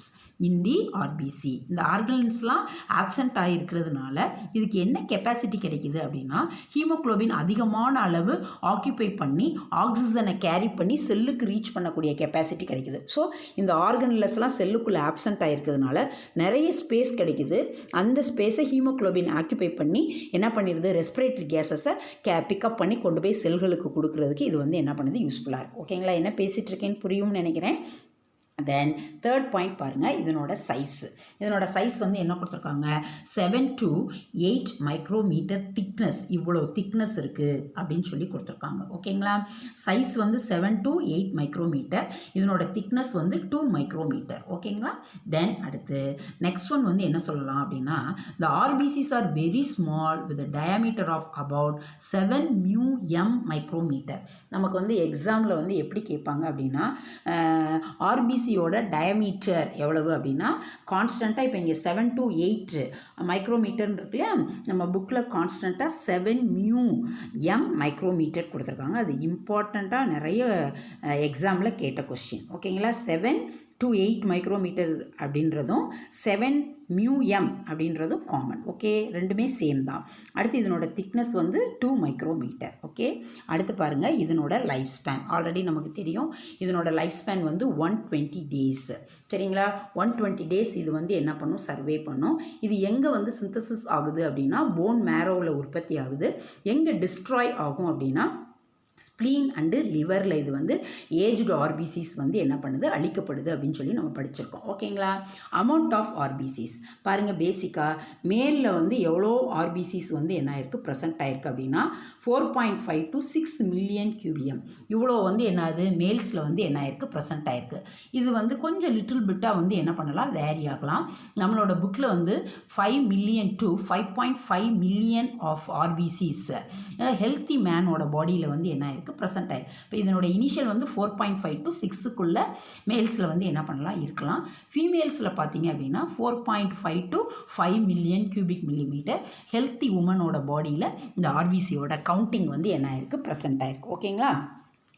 in the RBC. இந்த ஆர்கன்ஸ்லாம் ஆப்சண்ட் ஆகிருக்கிறதுனால இதுக்கு என்ன கெப்பாசிட்டி கிடைக்கிது அப்படின்னா, ஹீமோக்ளோபின் அதிகமான அளவு ஆக்கியூபை பண்ணி ஆக்சிஜனை கேரி பண்ணி செல்லுக்கு ரீச் பண்ணக்கூடிய கெப்பாசிட்டி கிடைக்குது. ஸோ இந்த ஆர்கன்லெஸ்லாம் செல்லுக்குள்ளே ஆப்சண்ட் ஆகிருக்கிறதுனால நிறைய ஸ்பேஸ் கிடைக்குது. அந்த ஸ்பேஸை ஹீமோக்ளோபின் ஆக்கியூபை பண்ணி என்ன பண்ணிடுது, ரெஸ்பிரேட்டரி கேஸஸை பிக்கப் பண்ணி கொண்டு போய் செல்களுக்கு கொடுக்குறதுக்கு இது வந்து என்ன பண்ணுது, யூஸ்ஃபுல்லாக இருக்குது. ஓகேங்களா, என்ன பேசிகிட்டு இருக்கேன்னு புரியும்னு நினைக்கிறேன். தென் தேர்ட் பாயிண்ட் பாருங்கள், இதனோட சைஸ் வந்து என்ன கொடுத்துருக்காங்க, 7 to 8 மைக்ரோமீட்டர் திக்னஸ், இவ்வளோ திக்னஸ் இருக்குது அப்படின்னு சொல்லி கொடுத்துருக்காங்க. ஓகேங்களா, சைஸ் வந்து 7 to 8 மைக்ரோமீட்டர், இதனோட திக்னஸ் வந்து 2 மைக்ரோமீட்டர். ஓகேங்களா, தென் அடுத்து நெக்ஸ்ட் ஒன் வந்து என்ன சொல்லலாம் அப்படின்னா, the RBCs are very small with a diameter of about 7 μm micrometre. நமக்கு வந்து எக்ஸாமில் வந்து எப்படி கேட்பாங்க அப்படின்னா, ஆர்பிசியோட டயமீட்டர் எவ்வளவு அப்படின்னா கான்ஸ்டண்ட்டாக, இப்போ இங்கே 7 to 8 மைக்ரோமீட்டர்னு இருக்கு இல்லையா, நம்ம புக்கில் கான்ஸ்டண்ட்டாக 7 μm மைக்ரோமீட்டர் கொடுத்துருக்காங்க. அது இம்பார்ட்டண்ட்டாக நிறைய எக்ஸாமில் கேட்ட கொஸ்டின். ஓகேங்களா, 7 to 8 மைக்ரோமீட்டர் அப்படின்றதும் 7 μm அப்படின்றதும் காமன். ஓகே, ரெண்டுமே சேம் தான். அடுத்து இதனோட திக்னஸ் வந்து 2 மைக்ரோமீட்டர். ஓகே, அடுத்து பாருங்கள், இதனோட லைஃப் ஸ்பேன் ஆல்ரெடி நமக்கு தெரியும். இதனோட லைஃப் ஸ்பேன் வந்து 120 டேஸ். சரிங்களா, 120 டேஸ் இது வந்து என்ன பண்ணும், சர்வே பண்ணும். இது எங்கே வந்து சிந்தசிஸ் ஆகுது அப்படின்னா போன் மேரோவில் உற்பத்தி ஆகுது. எங்கே டிஸ்ட்ராய் ஆகும் அப்படின்னா ஸ்ப்ளீன் அண்டு லிவரில் இது வந்து ஏஜ்டு ஆர்பிசிஸ் வந்து என்ன பண்ணுது, அழிக்கப்படுது அப்படின்னு சொல்லி நம்ம படிச்சிருக்கோம். ஓகேங்களா, அமௌண்ட் ஆஃப் ஆர்பிசிஸ் பாருங்கள், பேசிக்காக மேலில் வந்து எவ்வளோ ஆர்பிசிஸ் வந்து என்ன ஆயிருக்கு, ப்ரெசென்ட் ஆயிருக்கு அப்படின்னா 4.5 to 6 மில்லியன் கியூபியம், இவ்வளோ வந்து என்னது மேல்ஸில் வந்து என்ன ஆயிருக்கு, ப்ரெசென்ட் ஆயிருக்கு. இது வந்து கொஞ்சம் லிட்டில் பிட்டாக வந்து என்ன பண்ணலாம், வேரி ஆகலாம். நம்மளோட புக்கில் வந்து 5 million to 5.5 million of RBCs healthy மேனோட பாடியில் வந்து என்ன ஆயிருக்கு, ப்ரெசென்ட் ஆயிருக்கு. இப்போ இதனோட இனிஷியல் வந்து 4.5 to 6க்குள்ள மேல்ஸில் வந்து என்ன பண்ணலாம், இருக்கலாம். ஃபீமேல்ஸில் பார்த்தீங்க அப்படின்னா 4.5 to 5 million cubic millimetre healthy உமனோட பாடியில் இந்த ஆர்பிசியோட கவுண்டிங் வந்து என்ன ஆயிருக்கு, ப்ரெசென்ட் ஆயிருக்கு. ஓகேங்களா,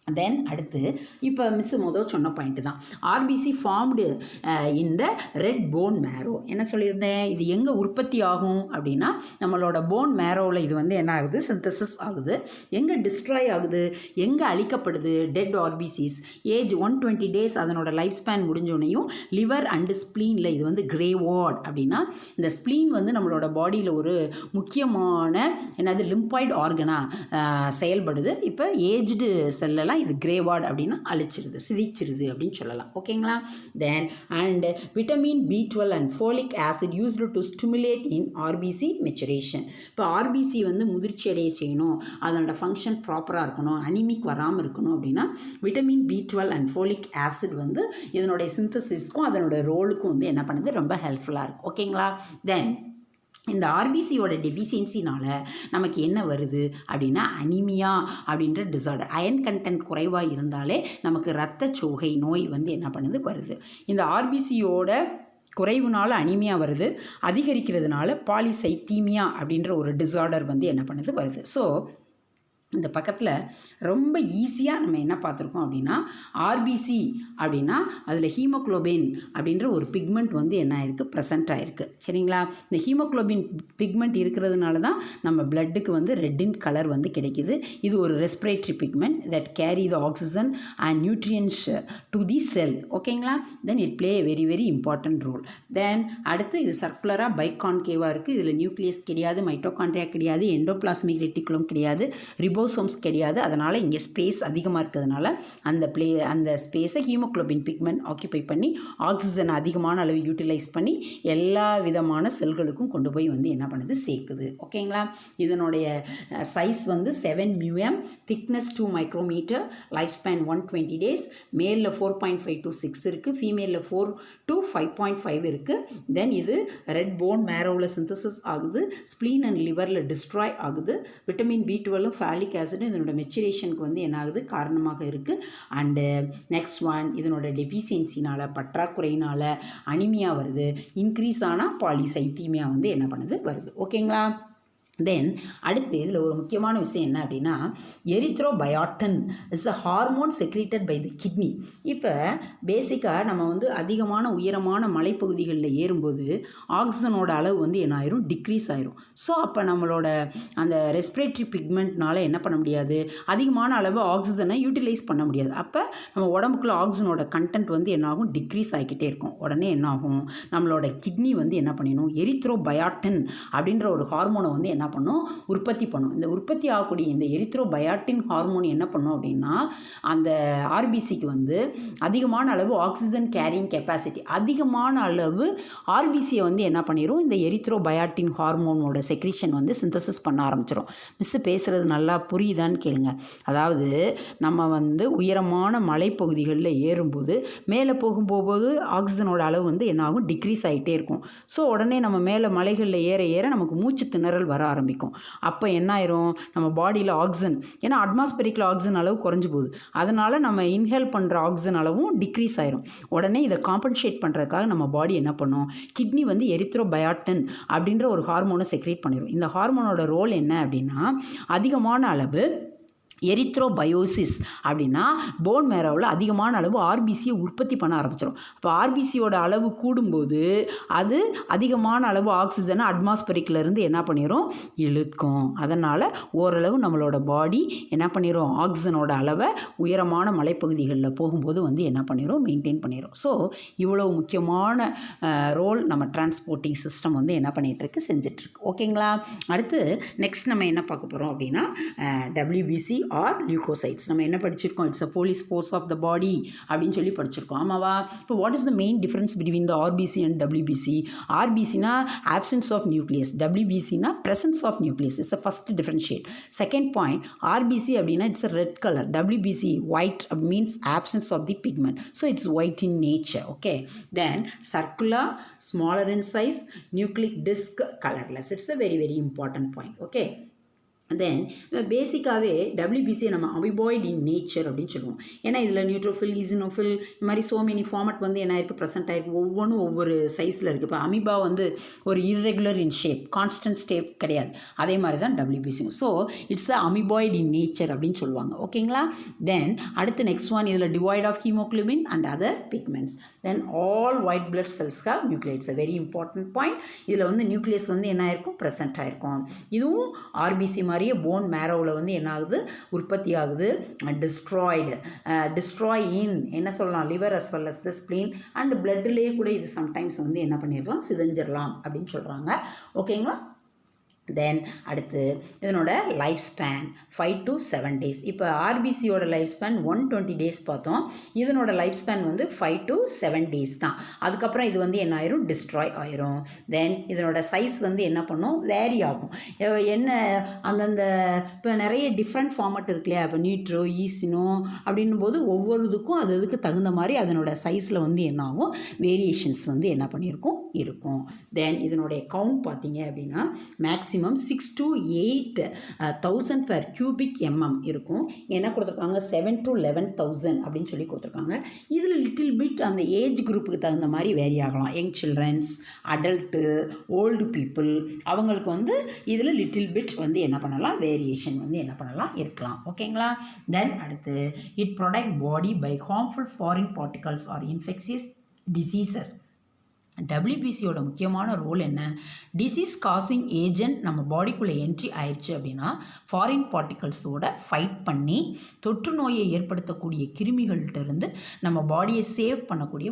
தென் அடுத்து இப்போ முதல் சொன்ன பாயிண்ட்டு தான், ஆர்பிசி ஃபார்ம்டு இந்த ரெட் போன் மேரோ. என்ன சொல்லியிருந்தேன், இது எங்கே உற்பத்தி ஆகும் அப்படின்னா நம்மளோட போன் மேரோவில் இது வந்து என்ன ஆகுது, சிந்தசிஸ் ஆகுது. எங்கே டிஸ்ட்ராய் ஆகுது, எங்கே அழிக்கப்படுது, டெட் ஆர்பிசிஸ் ஏஜ் 120 டேஸ் அதனோட லைஃப் ஸ்பேன் முடிஞ்சோடனையும் லிவர் அண்டு ஸ்ப்ளீனில் இது வந்து கிரேவார்ட் அப்படின்னா, இந்த ஸ்ப்ளீன் வந்து நம்மளோட பாடியில் ஒரு முக்கியமான என்னது லிம்பாய்டு ஆர்கனாக செயல்படுது. இப்போ ஏஜ்டு செல்லெல்லாம் இது கிரேவார்ட் அப்படின்னா அழிச்சிருது, சிதைச்சிருது அப்படின்னு சொல்லலாம். ஓகேங்களா, then and vitamin B12 and folic acid used to stimulate in RBC maturation. இப்போ ஆர்பிசி வந்து முதிர்ச்சி அடைய செய்யணும், அதனோட ஃபங்க்ஷன் ப்ராப்பராக இருக்கணும், அனிமிக் வராமல் இருக்கணும் அப்படின்னா vitamin B12 and folic acid வந்து இதனுடைய சிந்தசிஸ்க்கும் அதனோட ரோலுக்கும் வந்து என்ன பண்ணுது, ரொம்ப ஹெல்ப்ஃபுல்லாக இருக்கும். ஓகேங்களா, தென் இந்த ஆர்பிசியோட டெஃபிஷியன்சினால் நமக்கு என்ன வருது அப்படின்னா அனிமியா அப்படின்ற டிசார்டர், அயன் கண்டென்ட் குறைவாக இருந்தாலே நமக்கு இரத்த சோகை நோய் வந்து என்ன பண்ணுது, வருது. இந்த ஆர்பிசியோட குறைவுனால அனிமியா வருது, அதிகரிக்கிறதுனால பாலிசைத்தீமியா அப்படின்ற ஒரு டிசார்டர் வந்து என்ன பண்ணுது, வருது. ஸோ இந்த பக்கத்தில் ரொம்ப ஈஸியாக நம்ம என்ன பார்த்துருக்கோம் அப்படின்னா, ஆர்பிசி அப்படின்னா அதில் ஹீமோக்ளோபின் அப்படின்ற ஒரு பிக்மெண்ட் வந்து என்ன ஆயிருக்கு, ப்ரெசென்ட் ஆகிருக்கு. சரிங்களா, இந்த ஹீமோக்ளோபின் பிக்மெண்ட் இருக்கிறதுனால தான் நம்ம பிளட்டுக்கு வந்து ரெட்டின் கலர் வந்து கிடைக்கிது. இது ஒரு respiratory pigment that carry the oxygen and nutrients to the cell. ஓகேங்களா, then it play very very important role. Then அடுத்து இது சர்க்குலராக பைகான்கேவாக இருக்குது. இதில் நியூக்ளியஸ் கிடையாது, மைட்டோகாண்ட்ரியா கிடையாது, எண்டோபிளாஸ்மிக் ரெட்டிகுலம் கிடையாது, ரிபோசோம் குரோமோசோம்ஸ் கிடையாது. அதனால் இங்கே ஸ்பேஸ் அதிகமாக இருக்கிறதுனால அந்த ஸ்பேஸை ஹீமோகுளோபின் பிக்மெண்ட் ஆக்கியபை பண்ணி ஆக்சிஜனை அதிகமான அளவு யூட்டிலைஸ் பண்ணி எல்லா விதமான செல்களுக்கும் கொண்டு போய் வந்து என்ன பண்ணுது, சேர்க்குது. ஓகேங்களா? இதனுடைய சைஸ் வந்து 7 μm, thickness 2 micrometer, life span 120 days, மேலில் 4.5 to 6 இருக்குது, ஃபீமேலில் 4 to 5.5 இருக்குது. தென் இது ரெட் போன் மேரோவில் சிந்தசிஸ் ஆகுது, ஸ்ப்ளீன் அண்ட் லிவரில் டிஸ்ட்ராய் ஆகுது. விட்டமின் B12 ஃபேலிக் ஆசிடும் இதனோட மெச்சுரேஷனுக்கு வந்து என்ன ஆகுது, காரணமாக இருக்குது. அண்டு நெக்ஸ்ட் ஒன், இதனோட டெஃபிஷியன்சினால், பற்றாக்குறையினால் அனிமியா வருது. இன்க்ரீஸ் ஆனால் பாலிசைத்தீமியா வந்து என்ன பண்ணுது, வருது. ஓகேங்களா? தென் அடுத்து இதில் ஒரு முக்கியமான விஷயம் என்ன அப்படின்னா, erythropoietin is a hormone secreted by the kidney. இப்போ பேசிக்காக நம்ம வந்து அதிகமான உயரமான மலைப்பகுதிகளில் ஏறும்போது ஆக்சிஜனோட அளவு வந்து என்ன ஆயிரும், டிக்ரீஸ் ஆயிரும். ஸோ அப்போ நம்மளோட அந்த ரெஸ்பிரேட்டரி பிக்மெண்ட்னால என்ன பண்ண முடியாது, அதிகமான அளவு ஆக்சிஜனை யூட்டிலைஸ் பண்ண முடியாது. அப்போ நம்ம உடம்புக்குள்ள ஆக்சிஜனோட கண்டென்ட் வந்து என்னாகும், டிக்ரீஸ் ஆகிக்கிட்டே இருக்கும். உடனே என்னாகும், நம்மளோட கிட்னி வந்து என்ன பண்ணிடும், எரித்ரோபயாட்டன் அப்படின்ற ஒரு ஹார்மோனை வந்து என்ன பண்ணும், உற்பத்தி பண்ணும். இந்த உற்பத்தி ஆகக்கூடிய இந்த எரித்ரோபயாட்டின் ஹார்மோன் என்ன பண்ணும் அப்படின்னா, அந்த ஆர்பிசிக்கு வந்து அதிகமான அளவு ஆக்சிஜன் கேரிங் கெப்பாசிட்டி, அதிகமான அளவு ஆர்பிசியை வந்து என்ன பண்ணிடும், இந்த எரித்ரோபயாட்டின் ஹார்மோனோட செக்ரீஷன் வந்து சிந்தசிஸ் பண்ண ஆரம்பிச்சிடும். மிஸ் பேசுகிறது நல்லா புரியுதான்னு கேளுங்க. அதாவது நம்ம வந்து உயரமான மலைப்பகுதிகளில் ஏறும்போது மேலே போகும்போது ஆக்சிஜனோட அளவு வந்து என்ன ஆகும், டிக்ரீஸ் ஆகிட்டே இருக்கும். ஸோ உடனே நம்ம மேலே மலைகளில் ஏற ஏற நமக்கு மூச்சு திணறல் வர ஆரம்பிக்கும். அப்போ என்ன ஆயிரும், நம்ம பாடியில் ஆக்சிஜன், ஏன்னா அட்மாஸ்பரிக்கில் ஆக்சிஜன் அளவு குறைஞ்சி போகுது, அதனால் நம்ம இன்ஹேல் பண்ணுற ஆக்சிஜன் அளவும் டிக்ரீஸ் ஆயிரும். உடனே இதை காம்பன்சேட் பண்ணுறதுக்காக நம்ம பாடி என்ன பண்ணும், கிட்னி வந்து எரித்ரோபயாட்டன் அப்படின்ற ஒரு ஹார்மோனை செக்ரேட் பண்ணிடும். இந்த ஹார்மோனோட ரோல் என்ன அப்படின்னா, அதிகமான அளவு எரித்ரோபயோசிஸ் அப்படின்னா போன் மேரோவில் அதிகமான அளவு ஆர்பிசியை உற்பத்தி பண்ண ஆரம்பிச்சிடும். அப்போ ஆர்பிசியோட அளவு கூடும்போது அது அதிகமான அளவு ஆக்சிஜனை அட்மாஸ்பரிக்கிலேருந்து என்ன பண்ணிடும், இழுக்கும். அதனால் ஓரளவு நம்மளோட பாடி என்ன பண்ணிடும், ஆக்சிஜனோட அளவை உயரமான மலைப்பகுதிகளில் போகும்போது வந்து என்ன பண்ணிடும், மெயின்டைன் பண்ணிடும். ஸோ இவ்வளோ முக்கியமான ரோல் நம்ம டிரான்ஸ்போர்ட்டிங் சிஸ்டம் வந்து என்ன பண்ணிகிட்ருக்கு, செஞ்சிட்ருக்கு. ஓகேங்களா? அடுத்து நெக்ஸ்ட் நம்ம என்ன பார்க்க போகிறோம் அப்படின்னா, WBC ஆர் லியூகோசைட்ஸ். நம்ம என்ன படிச்சிருக்கோம், it's a police force of the body அப்படின்னு சொல்லி படிச்சிருக்கோம். ஆமாவா? இப்போ what is the main difference between the RBC and WBC? ஆர்பிசினா ஆப்சன்ஸ் ஆஃப் நியூக்ளியஸ், WBCனா presence of nucleus. It's a first differentiate. Second point, RBC அப்படின்னா it's a red colour, WBC white means absence of the pigment. So it's white in nature. Okay. Then circular, smaller in size, nucleic disc, colourless. It's a very very important point. Okay. தென் பேசிக்காகவே WBCயை நம்ம அமிபாய்ட் in nature அப்படின்னு சொல்லுவோம். ஏன்னா இதில் neutrophil, ஈசினோஃபில், இந்த மாதிரி so many format வந்து என்ன இருக்குது, ப்ரெசென்ட் ஆகிருக்கு. ஒவ்வொன்றும் ஒவ்வொரு சைஸில் இருக்குது. இப்போ அமீபா வந்து ஒரு irregular in shape, constant shape கிடையாது. அதே மாதிரி தான் WBC. So it's a amoeboid in nature அப்படின்னு சொல்லுவாங்க. ஓகேங்களா? தென் அடுத்து நெக்ஸ்ட் ஒன், இதில் devoid of haemoglobin and other pigments. Then all white blood cells have nucleus. A very important point. இதில் வந்து நியூக்ளியஸ் வந்து என்ன ஆயிருக்கும், ப்ரெசென்ட் ஆயிருக்கும். இதுவும் ஆர்பிசி மாதிரியே போன் மேரோவில் வந்து என்ன ஆகுது, உற்பத்தி ஆகுது. டிஸ்ட்ராய் இன் என்ன சொல்லலாம், liver as well as the spleen and பிளட்லேயே கூட இது சம்டைம்ஸ் வந்து என்ன பண்ணிடலாம், சிதைஞ்சிடலாம் அப்படின்னு சொல்கிறாங்க. ஓகேங்களா? தென் அடுத்து இதனோட லைஃப் ஸ்பேன் 5 to 7 days. இப்போ ஆர்பிசியோட லைஃப் ஸ்பேன் 120 days பார்த்தோம். இதனோட லைஃப் ஸ்பேன் வந்து 5 to 7 days தான். அதுக்கப்புறம் இது வந்து என்ன ஆயிரும், டிஸ்ட்ராய் ஆயிரும். தென் இதனோட சைஸ் வந்து என்ன பண்ணும், வேரி ஆகும். என்ன அந்தந்த இப்போ நிறைய டிஃப்ரெண்ட் ஃபார்மட் இருக்கு இல்லையா, இப்போ நியூட்ரோ, ஈசினோ அப்படின்னும் போது ஒவ்வொரு இதுக்கும் அது இதுக்கு தகுந்த மாதிரி அதனோட சைஸில் வந்து என்ன ஆகும், வேரியேஷன்ஸ் வந்து என்ன பண்ணியிருக்கும், இருக்கும். தென் இதனுடைய கவுண்ட் பார்த்தீங்க அப்படின்னா maximum 6 to 8,000 per cubic mm இருக்கும். என்ன கொடுத்துருக்காங்க, 7 to 11,000 அப்படின்னு சொல்லி கொடுத்துருக்காங்க. இதில் லிட்டில் பிட் அந்த ஏஜ் குரூப்புக்கு தகுந்த மாதிரி வேரி ஆகலாம். Young childrens, adult, old people, அவங்களுக்கு வந்து இதில் லிட்டில் பிட் வந்து என்ன பண்ணலாம், வேரியேஷன் வந்து என்ன பண்ணலாம், இருக்கலாம். ஓகேங்களா? தென் அடுத்து it protect body by harmful foreign particles are infectious diseases. டபிள்யூபிசியோட முக்கியமான ரோல் என்ன? டிசீஸ் காசிங் ஏஜென்ட் நம்ம பாடிக்குள்ளே என்ட்ரி ஆயிடுச்சு அப்படின்னா ஃபாரின் பார்ட்டிகல்ஸோட ஃபைட் பண்ணி தொற்று நோயை ஏற்படுத்தக்கூடிய கிருமிகள்கிட்டருந்து நம்ம பாடியை சேவ் பண்ணக்கூடிய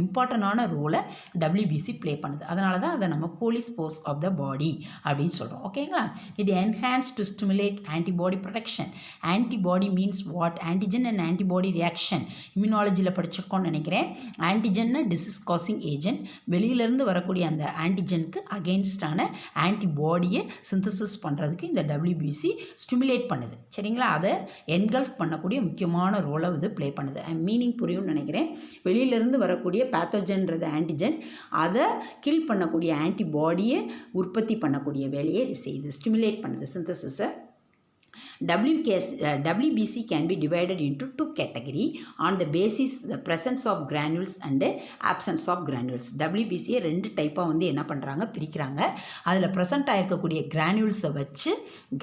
இம்பார்ட்டண்டான ரோலை டபிள்யூபிசி ப்ளே பண்ணுது. அதனால தான் அதை நம்ம police force of the body அப்படின்னு சொல்கிறோம். ஓகேங்களா? It enhance to stimulate antibody protection. Antibody means what? Antigen and antibody reaction. இம்யூனாலஜியில் படிச்சிருக்கோன்னு நினைக்கிறேன். ஆன்டிஜன்னா டிசீஸ் காசிங் ஏஜென்ட், வெளியிலேருந்து வரக்கூடிய அந்த ஆன்டிஜனுக்கு அகெயின்ஸ்டான ஆன்டிபாடியை சிந்தசிஸ் பண்ணுறதுக்கு இந்த டபிள்யூபிசி ஸ்டிமுலேட் பண்ணுது. சரிங்களா? அதை என்கல்ஃப் பண்ணக்கூடிய முக்கியமான ரோலை வந்து ப்ளே பண்ணுது. மீனிங் புரியும்னு நினைக்கிறேன். வெளியிலேருந்து வரக்கூடிய பேத்தோஜன்றது ஆன்டிஜன், அதை கில் பண்ணக்கூடிய ஆன்டிபாடியை உற்பத்தி பண்ணக்கூடிய வேலையை இது செய்யுது, ஸ்டிமுலேட் பண்ணுது சிந்தசிஸை. WBC can be divided into two categories on the basis the presence of granules and absence of granules. WBCயை ரெண்டு டைப்பாக வந்து என்ன பண்ணுறாங்க, பிரிக்கிறாங்க. அதில் ப்ரெசென்ட் ஆகிருக்கக்கூடிய கிரானியூல்ஸை வச்சு,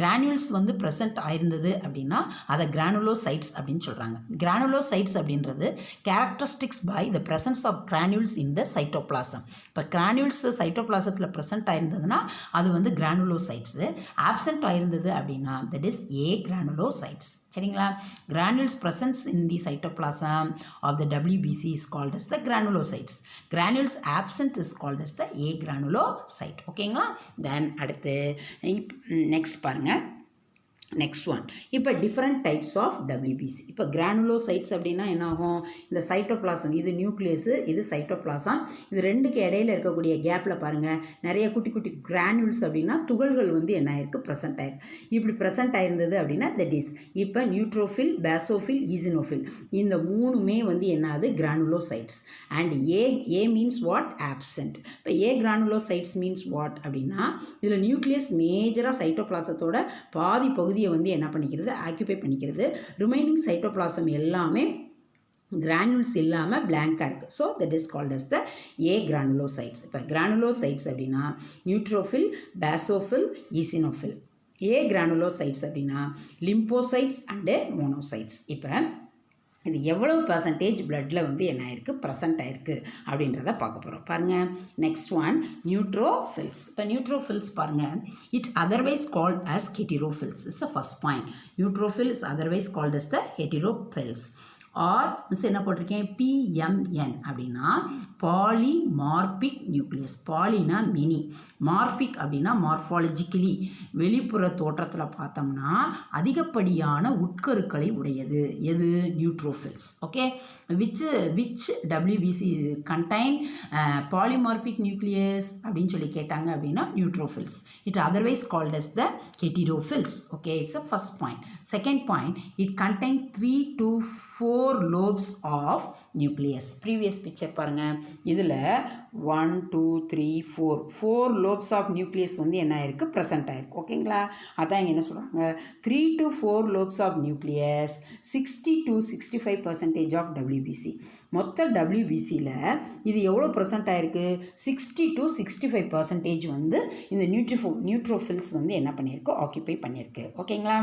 கிரானியூல்ஸ் வந்து ப்ரெசென்ட் ஆயிருந்தது அப்படின்னா அதை கிரானுலோசைட்ஸ் அப்படின்னு சொல்கிறாங்க. கிரானுலோசைட்ஸ் அப்படின்றது characteristics by the presence of granules in the cytoplasm. இப்போ கிரானியூல்ஸ் சைட்டோபிளாசத்தில் ப்ரெசென்ட் ஆயிருந்ததுன்னா அது வந்து கிரானுலோசைட்ஸு. ஆப்சென்ட் ஆயிருந்தது அப்படின்னா தட் இஸ் A granulocytes. சரிங்களா? granules presence in the cytoplasm of the WBC is called as the granulocytes. granules absent is called as the A granulocyte. ஓகேங்களா? Then அடுத்து நெக்ஸ்ட் பாருங்கள். நெக்ஸ்ட் ஒன், இப்போ different types of WBC. இப்போ granulocytes அப்படின்னா என்ன ஆகும்? இந்த சைட்டோபிளாசம், இது நியூக்ளியஸு, இது சைட்டோபிளாசம், இது ரெண்டுக்கு இடையில இருக்கக்கூடிய கேப்பில் பாருங்கள் நிறைய குட்டி குட்டி கிரானுல்ஸ் அப்படின்னா துகள்கள் வந்து என்ன ஆயிருக்கு, ப்ரெசென்ட் ஆயிருக்கு. இப்படி ப்ரெசென்ட் ஆயிருந்தது அப்படின்னா தட் இஸ் இப்போ நியூட்ரோஃபில், பேசோஃபில், ஈசினோஃபில், இந்த மூணுமே வந்து என்னது, granulocytes. And A means what? Absent. இப்போ ஏ கிரானுலோசைட்ஸ் மீன்ஸ் வாட் அப்படின்னா இதில் நியூக்ளியஸ் மேஜராக சைட்டோபிளாசத்தோட பாதி பகுதியை வந்து என்ன பண்ணிக்கிறது, ஆக்கியூபை பண்ணிக்கிறது. ரிமைனிங் சைட்டோபிளாசம் எல்லாமே கிரானுல்ஸ் இல்லாமல் பிளாங்காக இருக்குது. So that is called as the agranulocytes. இப்போ கிரானுலோசைட்ஸ் அப்படின்னா neutrophil, basophil, eosinophil. Agranulocytes அப்படின்னா லிம்போசைட்ஸ் அண்டு மோனோசைட்ஸ். இப்போ இது எவ்வளவு பர்சன்டேஜ் பிளட்டில் வந்து என்ன ஆயிருக்கு, ப்ரெசென்ட் ஆயிருக்கு அப்படின்றத பார்க்க போகிறோம். பாருங்கள் நெக்ஸ்ட் ஒன், நியூட்ரோஃபில்ஸ். இப்போ நியூட்ரோஃபில்ஸ் பாருங்கள், it otherwise called as heterophils is the first point. Neutrophil is otherwise called as the heterophils. Or miss என்ன போட்டிருக்கேன், PMN அப்படின்னா பாலிமார்பிக் நியூக்ளியஸ். பாலினா மெனி, மார்பிக் அப்படின்னா மார்ஃபாலஜிக்கலி, வெளிப்புற தோற்றத்தில் பார்த்தோம்னா அதிகப்படியான உட்கருக்களை உடையது. எது? Neutrophils. Okay, which WBC contain polymorphic nucleus அப்படின்னு சொல்லி கேட்டாங்க அப்படின்னா neutrophils. It otherwise called as the heterophils. Okay, it's a first point. Second point, it contain 3 to 4 lobes of nucleus. previous picture பாருங்கள், இதில் 1 2 3 4 lobes of nucleus வந்து என்ன ஆயிருக்கு, present ஆயிருக்கு. ஓகேங்களா? அதான் இங்கே என்ன சொல்கிறாங்க, 3 to 4 lobes of nucleus, 60 to 65% of WBC. மொத்த WBCயில் இது எவ்வளோ ப்ரெசென்ட் ஆயிருக்கு, 60 to 65% வந்து இந்த நியூட்ரோஃபில்ஸ் வந்து என்ன பண்ணியிருக்கு, ஆக்கியூபை பண்ணியிருக்கு. ஓகேங்களா?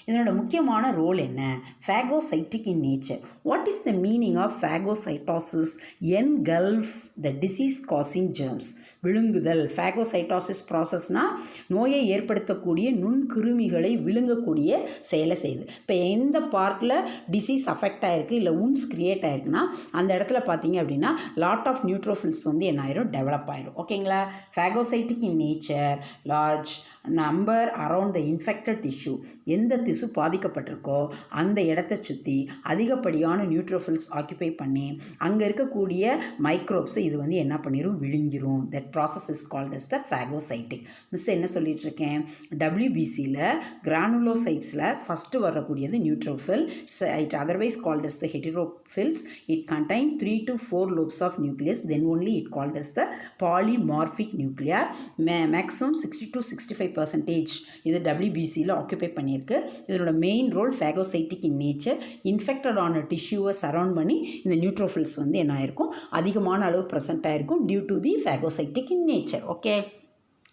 இதனோட முக்கியமான ரோல் என்ன? Phagocytic in nature. What is the meaning of phagocytosis? Engulf the disease causing germs. விழுங்குதல், ஃபேகோசைட்டோசிஸ் ப்ராசஸ்னால் நோயை ஏற்படுத்தக்கூடிய நுண்கிருமிகளை விழுங்கக்கூடிய செயலை செய்யுது. இப்போ எந்த பார்ட்டில் டிசீஸ் அஃபெக்ட் ஆகிருக்கு இல்லை உன்ஸ் க்ரியேட் ஆகிருக்குன்னா அந்த இடத்துல பார்த்தீங்க அப்படின்னா லாட் ஆஃப் நியூட்ரோஃபில்ஸ் வந்து என்ன ஆயிரும், டெவலப் ஆயிரும். ஓகேங்களா? Phagocytic in nature, large number around the infected tissue. எந்த திசு பாதிக்கப்பட்டிருக்கோ அந்த இடத்தை சுற்றி அதிகப்படியான நியூட்ரோஃபில்ஸ் ஆக்கியூபை பண்ணி அங்கே இருக்கக்கூடிய மைக்ரோப்ஸை இது வந்து என்ன பண்ணிடும், விழுங்கிரும். That process is called as the phagocytic. Miss என்ன சொல்லிட்டு இருக்கேன், WBCயில் கிரானுலோசைட்ஸில் ஃபஸ்ட்டு வரக்கூடியது neutrophil. It otherwise called as the heterophils. It contain 3 to 4 lobes of nucleus. Then only it called as the polymorphic nuclear. Maximum 60 to 65% இது WBCயில் occupy பண்ணியிருக்கு. இதனோட main role phagocytic in nature. இன்ஃபெக்டடான டிஷ்யூவை சரௌண்ட் பண்ணி இந்த neutrophils வந்து என்ன ஆயிருக்கும், அதிகமான அளவு ப்ரெசென்ட் ஆயிருக்கும் due to the phagocytic in nature. Okay,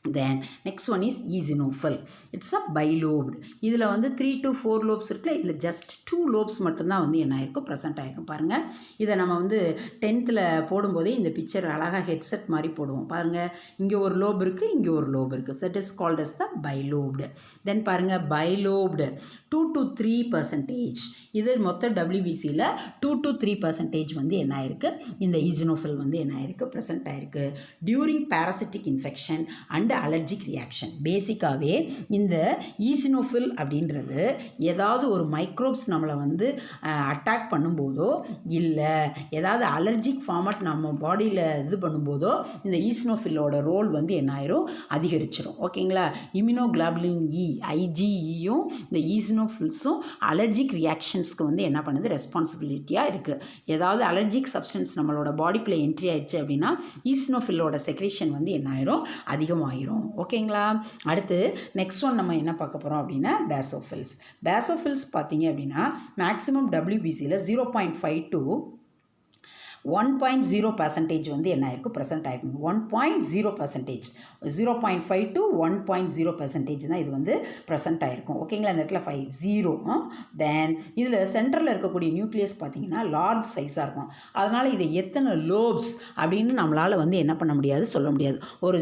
then next one is eosinophil. It's a bilobed. இதில் வந்து 3 to 4 லோப்ஸ் இருக்குல்ல, இதில் ஜஸ்ட் 2 லோப்ஸ் மட்டும்தான் வந்து என்ன ஆயிருக்கும், ப்ரெசென்ட் ஆகிருக்கும். பாருங்கள், இதை நம்ம வந்து 10th போடும்போதே இந்த பிக்சர் அழகாக ஹெட்செட் மாதிரி போடுவோம். பாருங்கள், இங்கே ஒரு லோப் இருக்குது, இங்கே ஒரு லோப் இருக்குது. தட் இஸ் கால்ட் அஸ் த பைலோப்டு. தென் பாருங்கள், பைலோப்டு 2 to 3%. இது மொத்த WBCயில் 2 to 3% வந்து என்ன ஆயிருக்கு, இந்த ஈசினோஃபில் வந்து என்ன ஆயிருக்கு, ப்ரெசென்ட் ஆயிருக்கு during parasitic infection and allergic reaction. பேசிக்காகவே இந்த ஈசினோஃபில் அப்படின்றது ஏதாவது ஒரு மைக்ரோப்ஸ் நம்மளை வந்து அட்டாக் பண்ணும்போதோ இல்லை ஏதாவது அலர்ஜிக் ஃபார்மட் நம்ம பாடியில் இது பண்ணும்போதோ இந்த ஈசினோஃபில்லோட ரோல் வந்து என்ன ஆயிரும், அதிகரிச்சிடும். ஓகேங்களா, இம்யூனோகுளோபுலின் IgEயும் இந்த ஈசினோஃபில்ஸும் அலர்ஜிக் ரியாக்ஷன்ஸ்க்கு வந்து என்ன பண்ணுது, ரெஸ்பான்சிபிலிட்டியாக இருக்குது. ஏதாவது அலர்ஜிக் சப்ஸ்டன்ஸ் நம்மளோட பாடிக்குள்ளே என்ட்ரி ஆயிடுச்சு அப்படின்னா ஈசினோஃபில்லோட செக்ரேஷன் வந்து என்ன ஆயிரும், அதிகமாகிரும். ஓகேங்களா, அடுத்து நெக்ஸ்ட் ஒன் நம்ம என்ன பார்க்க போகிறோம் அப்படின்னா பேசோஃபில்ஸ். பேசோஃபில்ஸ் பார்த்தீங்க அப்படின்னா மேக்ஸிமம் WBCயில் 0.5 to 1.0% வந்து என்ன ஆயிருக்கும், ப்ரெசென்ட் ஆயிருக்கும். 1.0%, 0.5 to 1.0% தான் இது வந்து ப்ரெசென்ட் ஆயிருக்கும். ஓகேங்களா, இந்த இடத்துல 5 0. தென் இதில் சென்டரில் இருக்கக்கூடிய நியூக்ளியஸ் பார்த்தீங்கன்னா லார்ஜ் சைஸாக இருக்கும். அதனால் இதை எத்தனை லோப்ஸ் அப்படின்னு நம்மளால் வந்து என்ன பண்ண முடியாது, சொல்ல முடியாது. ஒரு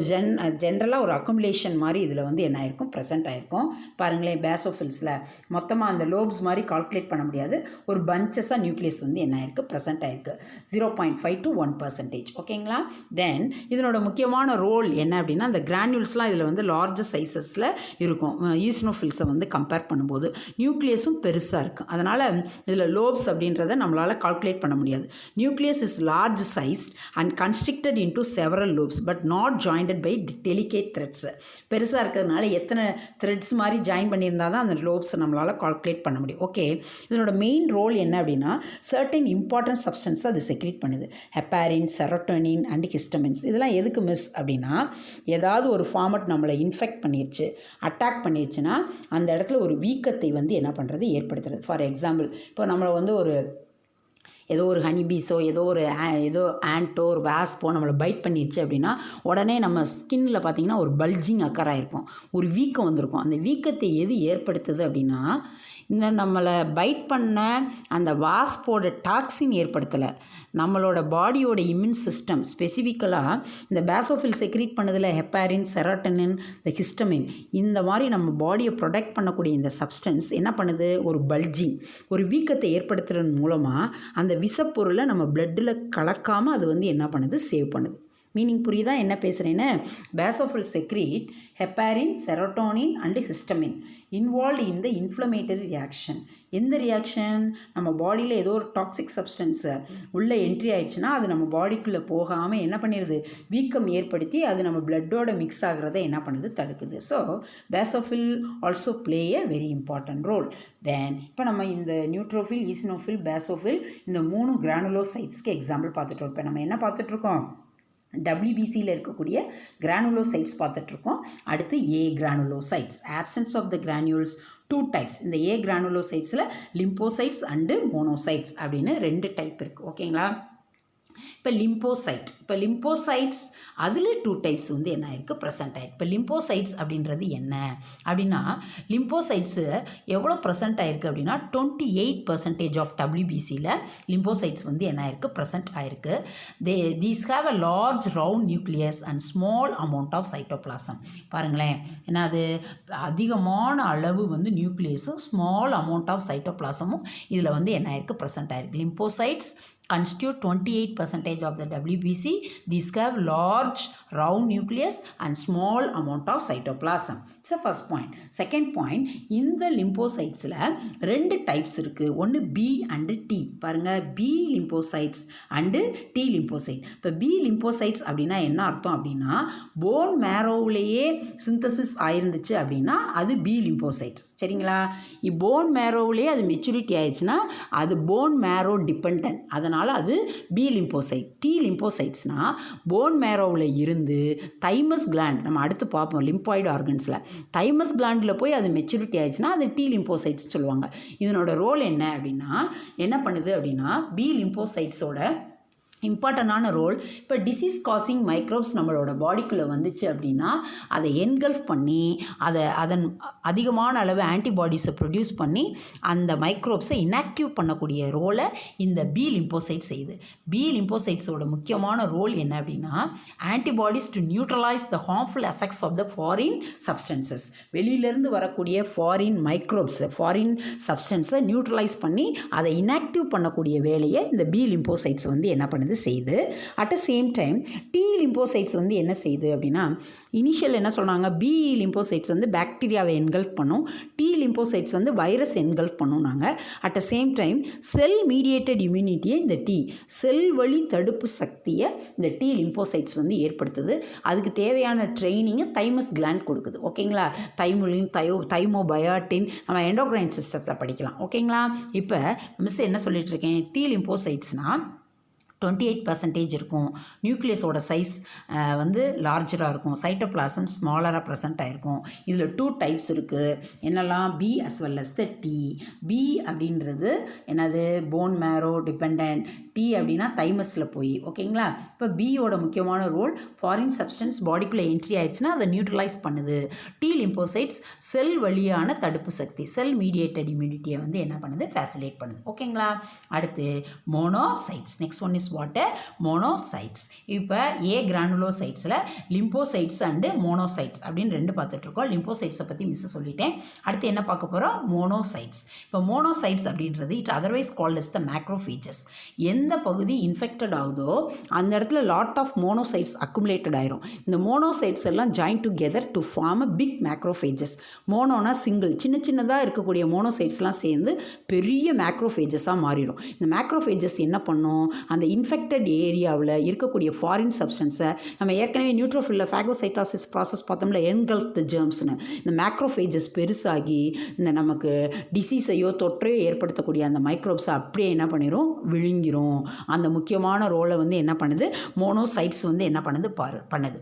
ஜென்ரலாக ஒரு அக்குமுலேஷன் மாதிரி இதில் வந்து என்ன ஆயிருக்கும், ப்ரெசென்ட் ஆயிருக்கும். பாருங்களேன், பேசோஃபில்ஸில் மொத்தமாக அந்த லோப்ஸ் மாதிரி கால்குலேட் பண்ண முடியாது, ஒரு பஞ்சஸாக நியூக்ளியஸ் வந்து என்ன ஆயிருக்கு, ப்ரெசென்ட் ஆயிருக்கு. 0.5 to 1%. ஓகேங்களா, தென் இதனோட முக்கியமான ரோல் என்ன அப்படின்னா அந்த கிரானியூல்ஸ்லாம் இதில் வந்து லார்ஜ் சைஸஸில் இருக்கும். ஈசினோஃபில்ஸை வந்து கம்பேர் பண்ணும்போது நியூக்ளியஸும் பெருசாக இருக்குது. அதனால் இதில் லோப்ஸ் அப்படின்றத நம்மளால் கால்குலேட் பண்ண முடியாது. Nucleus is large sized and constricted into several lobes but not jointed by delicate threads. பெருசாக இருக்கிறதுனால எத்தனை த்ரெட்ஸ் மாதிரி ஜாயின் பண்ணியிருந்தால் தான் அந்த லோப்ஸை நம்மளால் கால்குலேட் பண்ண முடியும். ஓகே, இதனோட மெயின் ரோல் என்ன அப்படின்னா சர்டன் இம்பார்ட்டன்ட் சப்ஸ்டன்ஸை அது செக்ரேட் பண்ணுது. Heparin, serotonin and histamines. இதெல்லாம் எதுக்கு மிஸ் அப்படின்னா ஏதாவது ஒரு ஃபார்மட் நம்மளை இன்ஃபெக்ட் பண்ணிடுச்சு, அட்டாக் பண்ணிடுச்சுன்னா அந்த இடத்துல ஒரு வீக்கத்தை வந்து என்ன பண்ணுறது, ஏற்படுத்துறது. ஃபார் எக்ஸாம்பிள், இப்போ நம்மளை வந்து ஏதோ ஒரு ஹனிபீஸோ ஏதோ ஆண்டோ ஒரு வாஸ்போ நம்மளை பைட் பண்ணிடுச்சு அப்படின்னா உடனே நம்ம ஸ்கின்னில் பார்த்திங்கன்னா ஒரு பல்ஜிங் அக்கர் ஆகிருக்கும், ஒரு வீக்கம் வந்திருக்கும். அந்த வீக்கத்தை எது ஏற்படுத்துது அப்படின்னா இந்த நம்மளை பைட் பண்ண அந்த வாஸ்போட டாக்ஸின் ஏற்படுத்தலை, நம்மளோட பாடியோட இம்யூன் சிஸ்டம் ஸ்பெசிஃபிக்கலாக இந்த பேசோஃபில் செக்ரீட் பண்ணதில் ஹெப்பாரின், செரோட்டனின், இந்த ஹிஸ்டமின், இந்த மாதிரி நம்ம பாடியை ப்ரொடெக்ட் பண்ணக்கூடிய இந்த சப்ஸ்டன்ஸ் என்ன பண்ணுது, ஒரு பல்ஜிங், ஒரு வீக்கத்தை ஏற்படுத்துறது மூலமாக அந்த விஷப்பொருளை நம்ம பிளட்டில் கலக்காமல் அது வந்து என்ன பண்ணுது, சேவ் பண்ணுது. மீனிங் புரியுதா என்ன பேசுகிறேன்னு? Basophil secrete heparin, serotonin and histamine involve in the inflammatory reaction. எந்த ரியாக்ஷன்? நம்ம பாடியில் ஏதோ ஒரு டாக்ஸிக் சப்ஸ்டன்ஸு உள்ளே என்ட்ரி ஆயிடுச்சுன்னா அது நம்ம பாடிக்குள்ளே போகாமல் என்ன பண்ணிடுது, வீக்கம் ஏற்படுத்தி அது நம்ம பிளட்டோட மிக்ஸ் ஆகிறத என்ன பண்ணுது, தடுக்குது. So basophil also play a very important role. Then இப்போ நம்ம இந்த நியூட்ரோஃபில், ஈசினோஃபில், பேசோஃபில் இந்த 3 கிரானுலோசைட்ஸ்க்கு எக்ஸாம்பிள் பார்த்துட்டோம். இப்போ நம்ம என்ன பார்த்துட்ருக்கோம், WBCயில் இருக்கக்கூடிய கிரானுலோசைட்ஸ் பார்த்துட்ருக்கோம். அடுத்து A granulocytes. Absence of the granules 2 types. இந்த A கிரானுலோசைட்ஸில் லிம்போசைட்ஸ் அண்டு மோனோசைட்ஸ் அப்படின்னு 2 டைப் இருக்குது. ஓகேங்களா, இப்போ லிம்போசைட்ஸ் அதில் 2 டைப்ஸ் வந்து என்ன ஆயிருக்கு, ப்ரெசென்ட் ஆயிருக்கு. இப்போ லிம்போசைட்ஸ் அப்படின்றது என்ன அப்படின்னா லிம்போசைட்ஸு எவ்வளோ ப்ரெசென்ட் ஆயிருக்கு அப்படின்னா 28% ஆஃப் WBCயில் லிம்போசைட்ஸ் வந்து என்ன ஆயிருக்கு, ப்ரெசென்ட் ஆயிருக்கு. These have a large round nucleus and small amount of cytoplasm. பாருங்களேன், ஏன்னா அது அதிகமான அளவு வந்து நியூக்ளியஸும் ஸ்மால் அமௌண்ட் ஆஃப் சைட்டோபிளாசமும் இதில் வந்து என்ன ஆயிருக்கு, ப்ரெசென்ட் ஆயிருக்கு. Lymphocytes constitute 28% of the WBC. These have large round nucleus and small amount of cytoplasm. It's the first point. Second point, இந்த லிம்போசைட்ஸில் 2 டைப்ஸ் இருக்குது. ஒன்று B and T. பாருங்கள், B lymphocytes and T lymphocyte. இப்போ B lymphocytes அப்படின்னா என்ன அர்த்தம் அப்படின்னா phone மேரோவிலேயே synthesis ஆயிருந்துச்சு அப்படின்னா அது B லிம்போசைட்ஸ். சரிங்களா, போன் மேரோவிலேயே அது மெச்சூரிட்டி ஆயிடுச்சுன்னா அது போன் மேரோ டிபெண்ட். அதனால் அது பி லிம்போசைட். டி லிம்போசைட்ஸ்னால் போன் மேரோவில் இருந்து தைமஸ் கிளாண்ட், நம்ம அடுத்து பார்ப்போம் லிம்பாய்டு ஆர்கன்ஸில், தைமஸ் கிளாண்டில் போய் அது மெச்சூரிட்டி ஆயிடுச்சுன்னா அது டி லிம்போசைட்ஸ் சொல்லுவாங்க. இதனோட ரோல் என்ன அப்படின்னா என்ன பண்ணுது அப்படின்னா பி லிம்போசைட்ஸோட இம்பார்ட்டண்டான ரோல். இப்போ டிசீஸ் காசிங் மைக்ரோப்ஸ் நம்மளோட பாடிக்குள்ளே வந்துச்சு அப்படின்னா அதை என்கல்ஃப் பண்ணி அதன் அதிகமான அளவு ஆன்டிபாடிஸை ப்ரொடியூஸ் பண்ணி அந்த மைக்ரோப்ஸை இன்ஆக்டிவ் பண்ணக்கூடிய ரோலை இந்த பி லிம்போசைட் செய்யுது. பி லிம்போசைட்ஸோட முக்கியமான ரோல் என்ன அப்படின்னா antibodies to neutralise the harmful effects of the foreign substances. வெளியிலேருந்து வரக்கூடிய ஃபாரின் மைக்ரோப்ஸ் ஃபாரின் சப்ஸ்டன்ஸை நியூட்ரலைஸ் பண்ணி அதை இன்ஆக்டிவ் பண்ணக்கூடிய வேலையை இந்த பி லிம்போசைட்ஸ் வந்து என்ன பண்ணுது செய்து. At the same time T lymphocytes வந்து என்ன செய்யுது அப்படின்னா இனிஷியல் என்ன சொன்னாங்க, பி லிம்போசைட்ஸ் வந்து பாக்டீரியாவை என்கல்ஃப் பண்ணும், டி லிம்போசைட்ஸ் வந்து வைரஸ் என்கல்ஃப் பண்ணும். நாங்கள் at the same time cell mediated இம்யூனிட்டியை இந்த செல் வழி தடுப்பு சக்தியை இந்த டி லிம்போசைட்ஸ் வந்து ஏற்படுத்துது. அதுக்கு தேவையான ட்ரைனிங்கை தைமஸ் கிளாண்ட் கொடுக்குது. ஓகேங்களா, தைமுலின் தைமோபயாட்டின் நம்ம எண்டோக்ரைன் சிஸ்டத்தில் படிக்கலாம். ஓகேங்களா, இப்போ மிஸ் என்ன சொல்லிட்டு இருக்கேன், டி லிம்போசைட்ஸ்னால் 28% இருக்கும். நியூக்ளியஸோட சைஸ் வந்து லார்ஜராக இருக்கும். சைட்டோபிளாசம் ஸ்மாலராக ப்ரெசென்ட் ஆகிருக்கும். இதில் 2 டைப்ஸ் இருக்குது. என்னெல்லாம், பி அஸ் வெல் அஸ் த டி. பி அப்படின்றது என்னது, போன் மேரோ டிபெண்ட். டி அப்படின்னா தைமஸில் போய். ஓகேங்களா, இப்போ பியோட முக்கியமான ரோல் ஃபாரின் சப்ஸ்டன்ஸ் பாடிக்குள்ளே என்ட்ரி ஆயிடுச்சுன்னா அதை நியூட்ரலைஸ் பண்ணுது. டி லிம்போசைட்ஸ் செல் வழியான தடுப்பு சக்தி செல் மீடியேட்டட் இம்யூனிட்டியை வந்து என்ன பண்ணுது, ஃபேசிலேட் பண்ணுது. ஓகேங்களா, அடுத்து monocytes. Next one is water monocytes. இப்போ ஏ கிரானுலோசைட்ஸில் லிம்போசைட்ஸ் அண்டு மோனோசைட்ஸ் அப்படின்னு 2 பார்த்துட்ருக்கோம். லிம்போசைட்ஸை பற்றி மிஸ் சொல்லிட்டேன். அடுத்து என்ன பார்க்க போகிறோம், மோனோசைட்ஸ். இப்போ மோனோசைட்ஸ் அப்படின்றது it otherwise called as the macrophages. எந்த பகுதி இன்ஃபெக்டட் ஆகுதோ அந்த இடத்துல லாட் ஆஃப் மோனோசைட்ஸ் அக்குமுலேட்டட் ஆயிரும். இந்த மோனோசைட்ஸ் எல்லாம் join together to form a big macrophages. மோனோனா சிங்கிள், சின்ன சின்னதாக இருக்கக்கூடிய மோனோசைட்ஸ்லாம் சேர்ந்து பெரிய மேக்ரோஃபேஜஸாக மாறிடும். இந்த மேக்ரோஃபேஜஸ் என்ன பண்ணும், அந்த இன்ஃபெக்டட் ஏரியாவில் இருக்கக்கூடிய ஃபாரின் சப்ஸ்டன்ஸை நம்ம ஏற்கனவே நியூட்ரோஃபில்ல ஃபேகோசைட்டாசிஸ் ப்ராசஸ் பார்த்தோம்ல, என்கல்ஃப் த ஜெர்ம்ஸ்னு, இந்த மேக்ரோஃபேஜஸ் பெருசாகி இந்த நமக்கு டிசீஸையோ தொற்றையோ ஏற்படுத்தக்கூடிய அந்த மைக்ரோப்ஸை அப்படியே என்ன பண்ணிடும், விழுங்கிரும். அந்த முக்கியமான ரோலை வந்து என்ன பண்ணுது, மோனோசைட்ஸ் வந்து என்ன பண்ணுது பண்ணுது.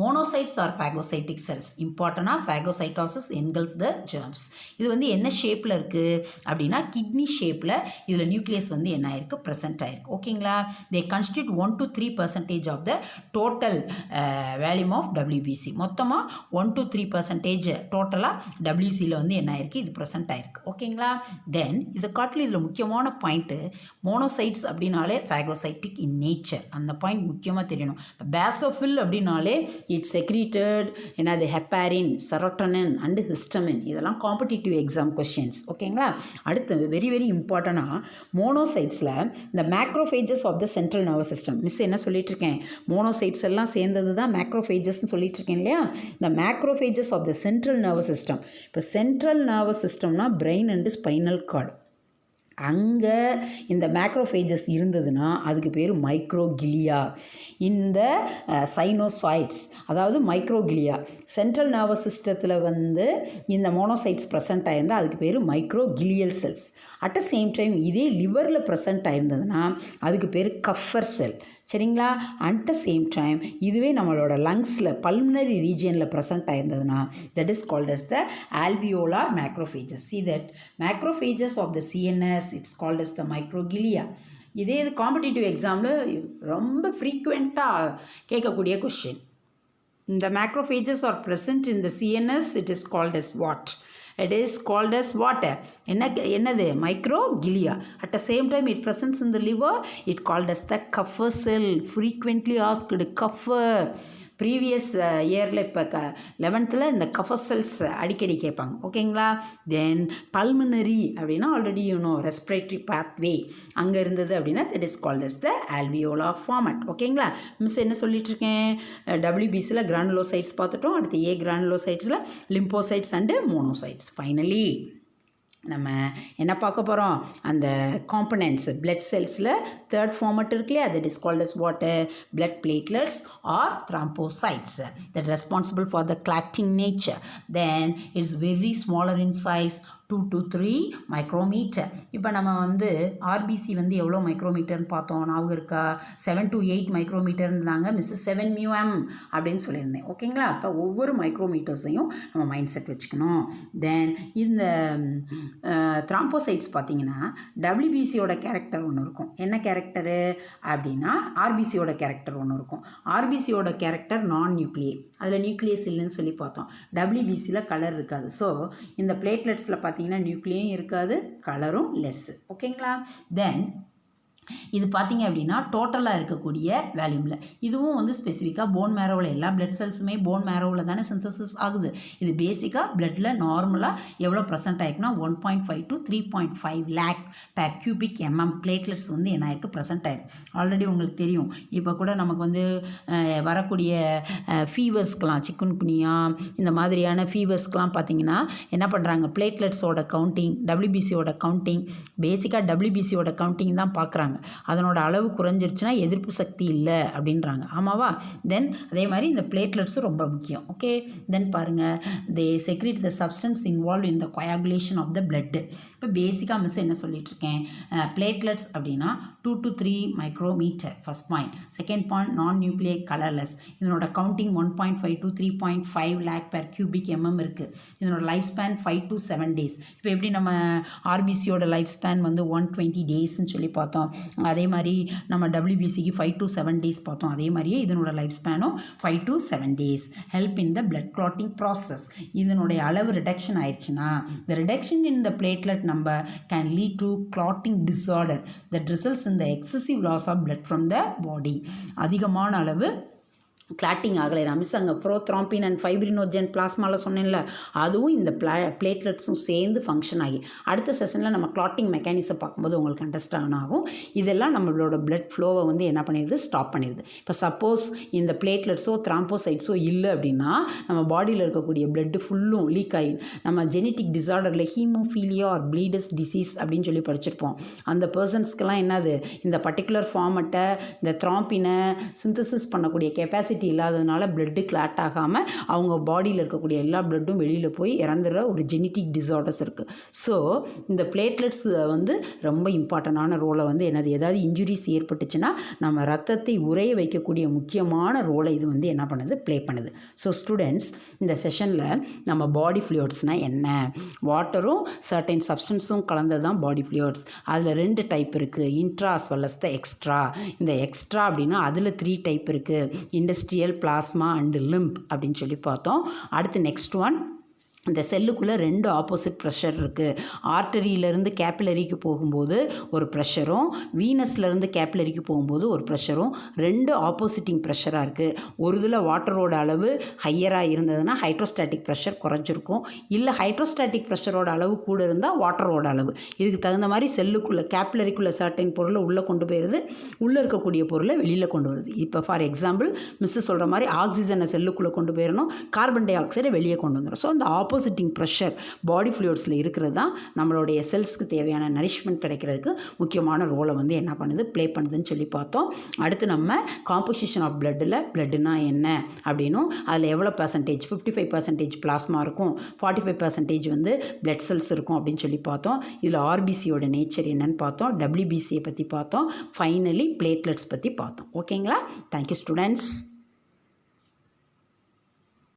Monocytes are phagocytic cells. இம்பார்ட்டனாக phagocytosis engulf the germs. இது வந்து என்ன ஷேப்பில் இருக்குது அப்படின்னா கிட்னி ஷேப்பில் இதில் நியூக்ளியஸ் வந்து என்ன ஆயிருக்கு, ப்ரெசென்ட் ஆயிருக்கு. ஓகேங்களா, they constitute 1 to 3% of the total volume of WBC. மொத்தமாக 1 to 3% டோட்டலாக WBCயில் வந்து என்ன ஆயிருக்கு, இது ப்ரெசென்ட் ஆயிருக்கு. ஓகேங்களா, தென் இதை காட்டில் இதில் முக்கியமான பாயிண்ட்டு மோனோசைட்ஸ் அப்படின்னாலே phagocytic in nature. அந்த பாயிண்ட் முக்கியமாக தெரியணும். பேசோஃபில் அப்படின்னாலே இட்ஸ் செக்ரீட்டட் என்னது, ஹெப்பாரின், செரோட்டோனின் அண்டு ஹிஸ்டமின். இதெல்லாம் காம்படிட்டிவ் எக்ஸாம் கொஷின்ஸ். ஓகேங்களா, அடுத்து வெரி வெரி இம்பார்ட்டனாக மோனோசைட்ஸில் இந்த macrophages of the central nervous system. Miss என்ன சொல்லிட்டுருக்கேன், மோனோசைட்ஸ் எல்லாம் சேர்ந்தது தான் மேக்ரோஃபேஜஸ்ன்னு சொல்லிட்டுருக்கேன் இல்லையா. இந்த macrophages of the central nervous system. இப்போ சென்ட்ரல் நர்வஸ் சிஸ்டம்னா பிரெயின் அண்டு ஸ்பைனல் கார்டு. அங்கே இந்த மேக்ரோஃபேஜஸ் இருந்ததுன்னா அதுக்கு பேர் மைக்ரோகிலியா. இந்த சைனோசாய்ட்ஸ் அதாவது மைக்ரோகிலியா சென்ட்ரல் நர்வஸ் சிஸ்டத்தில் வந்து இந்த மோனோசைட்ஸ் ப்ரெசென்ட் ஆயிருந்தால் அதுக்கு பேர் microglial cells. At the same time இதே லிவரில் ப்ரெசென்ட் ஆயிருந்ததுன்னா அதுக்கு பேர் கஃபர் செல். சரிங்களா, அட் த சேம் டைம் இதுவே நம்மளோட லங்ஸில் பல்மனரி ரீஜியனில் ப்ரெசென்ட் ஆயிருந்ததுன்னா that is called as the alveolar macrophages. See that macrophages of the CNS, it's called as the microglia. இதே இது காம்படிட்டிவ் எக்ஸாமில் ரொம்ப ஃப்ரீக்வெண்ட்டாக கேட்கக்கூடிய கொஷின். இந்த macrophages are present in the CNS, it is called as what? It is called as what? என்னது, மைக்ரோகிலியா. At the same time it presents in the liver, it called as the Kupffer cell. Frequently asked Kupffer. Previous இயரில் இப்போ 11th இந்த Kupffer cells அடிக்கடி கேட்பாங்க. ஓகேங்களா, then pulmonary அப்படின்னா already respiratory pathway அங்கே இருந்தது அப்படின்னா that is called as the alveolar format. ஓகேங்களா, மிஸ் என்ன சொல்லிட்டுருக்கேன், WBCயில் கிரானுலோசைட்ஸ் பார்த்துட்டோம். அடுத்து ஏ கிரானுலோசைட்ஸில் லிம்போசைட்ஸ் அண்டு மோனோசைட்ஸ். ஃபைனலி நம்ம என்ன பார்க்க போகிறோம், அந்த காம்பனன்ட்ஸ் பிளட் செல்ஸில் தேர்ட் ஃபார்மட் இருக்கு இல்லையா, that is called as water blood platelets or thrombocytes that responsible for the clotting nature. Then it's very smaller in size, 2 to 3 micrometre. இப்போ நம்ம வந்து ஆர்பிசி வந்து எவ்வளோ மைக்ரோமீட்டர்னு பார்த்தோம், ஞாபகம் இருக்கா, 7 to 8 மைக்ரோமீட்டர்ன்றாங்க. மிஸ்ஸஸ் 7 μm அப்படின்னு சொல்லியிருந்தேன். ஓகேங்களா, அப்போ ஒவ்வொரு மைக்ரோமீட்டர்ஸையும் நம்ம மைண்ட் செட் வச்சுக்கணும். தென் இந்த த்ராம்போசைட்ஸ் பார்த்தீங்கன்னா டபிள்யூபிசியோட கேரக்டர் ஒன்று இருக்கும். என்ன கேரக்டரு அப்படின்னா ஆர்பிசியோட கேரக்டர் ஒன்று இருக்கும். ஆர்பிசியோட கேரக்டர் நான் நியூக்ளியே, அதில் நியூக்ளியஸ் இல்லைன்னு சொல்லி பார்த்தோம். டபிள்யூபிசியில் கலர் இருக்காது. ஸோ இந்த பிளேட்லெட்ஸில் பார்த்தீங்கன்னா நியூக்ளியும் இருக்காது, கலரும் லெஸ்ஸு. ஓகேங்களா? தென் இது பார்த்திங்க அப்படின்னா டோட்டலாக இருக்கக்கூடிய வேல்யூமில் இதுவும் வந்து ஸ்பெசிஃபிக்காக போன் மேரோவில் எல்லா பிளட் செல்ஸுமே போன் மேரோவில் தானே சிந்தசிஸ் ஆகுது. இது பேசிக்காக பிளட்டில் நார்மலாக எவ்வளோ ப்ரெசென்ட் ஆகிருக்குன்னா 1.5 to 3.5 lakh per cubic mm platelets வந்து என்ன ஆயிருக்கு ப்ரெசென்ட் ஆயிருக்கு. ஆல்ரெடி உங்களுக்கு தெரியும். இப்போ கூட நமக்கு வந்து வரக்கூடிய ஃபீவர்ஸ்க்கெலாம் சிக்குன் குனியா இந்த மாதிரியான ஃபீவர்ஸ்க்கெலாம் பார்த்திங்கன்னா என்ன பண்ணுறாங்க, பிளேட்லெட்ஸோட கவுண்டிங் டபிள்யூபிசியோட கவுண்டிங் பேசிக்காக டபிள்யூபிசியோட கவுண்டிங் தான் பார்க்குறாங்க. அதனோட அளவு குறைஞ்சிருச்சுன்னா எதிர்ப்பு சக்தி இல்லை அப்படின்றாங்க. ஆமாவா? தென் அதே மாதிரி இந்த பிளேட்லெட்ஸும் ரொம்ப முக்கியம். ஓகே, தென் பாருங்கள், they secrete the substance involve in the coagulation of the blood. இப்போ பேசிக்காக மிஸ் என்ன சொல்லிட்டுருக்கேன், பிளேட்லெட்ஸ் அப்படின்னா 2 to 3 micrometre first point. Second point non nuclear colourless. இதனோட counting 1.5 to 3.5 lakh per cubic mm இருக்குது. இதனோட லைஃப் ஸ்பேன் 5 to 7 days. இப்போ எப்படி நம்ம ஆர்பிசியோட லைஃப் ஸ்பேன் வந்து 120 daysன்னு சொல்லி பார்த்தோம். அதே மாதிரி நம்ம டபிள்யூபிசிக்கு 5 to 7 days பார்த்தோம். அதே மாதிரியே இதனோட லைஃப் ஸ்பேனும் 5 to 7 days. Help in the blood clotting process. இதனுடைய அளவு ரிடக்ஷன் ஆயிடுச்சுன்னா the reduction in the platelet number can lead to clotting disorder that results in the excessive loss of blood from the body. அதிகமான அளவு clotting ஆகலை. நான் miss அங்கே ப்ரோத்ராம்பின் and fibrinogen பிளாஸ்மாவில் சொன்னேன்ல, அதுவும் இந்த பிளேட்லெட்ஸும் சேர்ந்து ஃபங்க்ஷன் ஆகி அடுத்த செஷனில் நம்ம கிளாட்டிங் மெக்கானிசம் பார்க்கும்போது உங்களுக்கு அண்டர்ஸ்டாண்ட் ஆகும். இதெல்லாம் நம்மளோட பிளட் ஃப்ளோவை வந்து என்ன பண்ணிடுது, ஸ்டாப் பண்ணிடுது. இப்போ சப்போஸ் இந்த பிளேட்லெட்ஸோ த்ராம்போசைட்ஸோ இல்லை அப்படின்னா நம்ம பாடியில் இருக்கக்கூடிய பிளட்டு ஃபுல்லும் லீக் ஆகி நம்ம ஜெனட்டிக் டிசார்டரில் ஹீமோஃபீலியா ஆர் ப்ளீடஸ் டிசீஸ் அப்படின்னு சொல்லி படிச்சிருப்போம். அந்த பர்சன்ஸ்க்கெல்லாம் என்னது, இந்த பர்டிகுலர் ஃபார்மட்டை இந்த த்ராம்பினை சிந்தசிஸ் பண்ணக்கூடிய கெப்பாசிட்டி இல்லாததுனால பிளட்டு கிளாட் ஆகாமல் அவங்க பாடியில் இருக்கக்கூடிய எல்லா பிளட்டும் வெளியில் போய் இறந்துடுற ஒரு ஜெனட்டிக் டிசார்டர்ஸ் இருக்குது. ஸோ இந்த பிளேட்லெட்ஸ் வந்து ரொம்ப இம்பார்ட்டண்டான ரோலை வந்து என்னது, ஏதாவது இன்ஜுரிஸ் ஏற்பட்டுச்சுன்னா நம்ம ரத்தத்தை உறைய வைக்கக்கூடிய முக்கியமான ரோலை இது வந்து என்ன பண்ணுது, ப்ளே பண்ணுது. ஸோ ஸ்டூடெண்ட்ஸ், இந்த செஷனில் நம்ம பாடி ஃப்ளூயிட்ஸ்னால் என்ன, வாட்டரும் சர்டைன் சப்ஸ்டன்ஸும் கலந்தது தான் பாடி ஃப்ளூயிட்ஸ். அதில் 2 டைப் இருக்குது, intra as well as the extra. இந்த எக்ஸ்ட்ரா அப்படின்னா அதில் 3 டைப் இருக்குது, இண்டஸ்ட்ரியல், பிளாஸ்மா அண்டு லிம்ப் அப்படின்னு சொல்லி பார்த்தோம். அடுத்து நெக்ஸ்ட் ஒன், இந்த செல்லுக்குள்ளே 2 ஆப்போசிட் ப்ரெஷர் இருக்குது. ஆர்டரியிலேருந்து கேப்பிலரிக்கு போகும்போது ஒரு ப்ரெஷரும், வீனஸ்லேருந்து கேப்பிலரிக்கு போகும்போது ஒரு ப்ரெஷரும் 2 ஆப்போசிட்டிங் ப்ரெஷராக இருக்குது. ஒரு இதில் வாட்டரோட அளவு ஹையராக இருந்ததுன்னா ஹைட்ரோஸ்டாட்டிக் ப்ரெஷர் குறைஞ்சிருக்கும். இல்லை ஹைட்ரோஸ்டாட்டிக் ப்ரெஷரோட அளவு கூட இருந்தால் வாட்டரோட அளவு. இதுக்கு தகுந்த மாதிரி செல்லுக்குள்ளே கேப்பிலரிக்குள்ளே சர்டைன் பொருளை உள்ளே கொண்டு போயிடுது, உள்ளே இருக்கக்கூடிய பொருளை வெளியில் கொண்டு வருது. இப்போ ஃபார் எக்ஸாம்பிள் மிஸ்ஸு சொல்கிற மாதிரி ஆக்சிஜனை செல்லுக்குள்ளே கொண்டு போயிடணும், கார்பன் டை ஆக்சைடை வெளியே கொண்டு வந்துடும். ஸோ அந்த ஆப்போசிட்டிங் ப்ரெஷர் பாடி ஃப்ளூயிட்ஸில் இருக்கிறது தான் நம்மளுடைய செல்ஸ்க்கு தேவையான நரிஷ்மெண்ட் கிடைக்கிறதுக்கு முக்கியமான ரோலை வந்து என்ன பண்ணுது, ப்ளே பண்ணுதுன்னு சொல்லி பார்த்தோம். அடுத்து நம்ம காம்போசிஷன் ஆஃப் பிளட்டுனா என்ன அப்படின்னும், அதில் எவ்வளோ பர்சன்டேஜ் 55% பிளாஸ்மா இருக்கும், 45% வந்து பிளட் செல்ஸ் இருக்கும் அப்படின்னு சொல்லி பார்த்தோம். இதில் ஆர்பிசியோட நேச்சர் என்னன்னு பார்த்தோம், டபிள்யூபிசியை பற்றி பார்த்தோம், ஃபைனலி பிளேட்லெட்ஸ் பற்றி பார்த்தோம். ஓகேங்களா? Thank you students.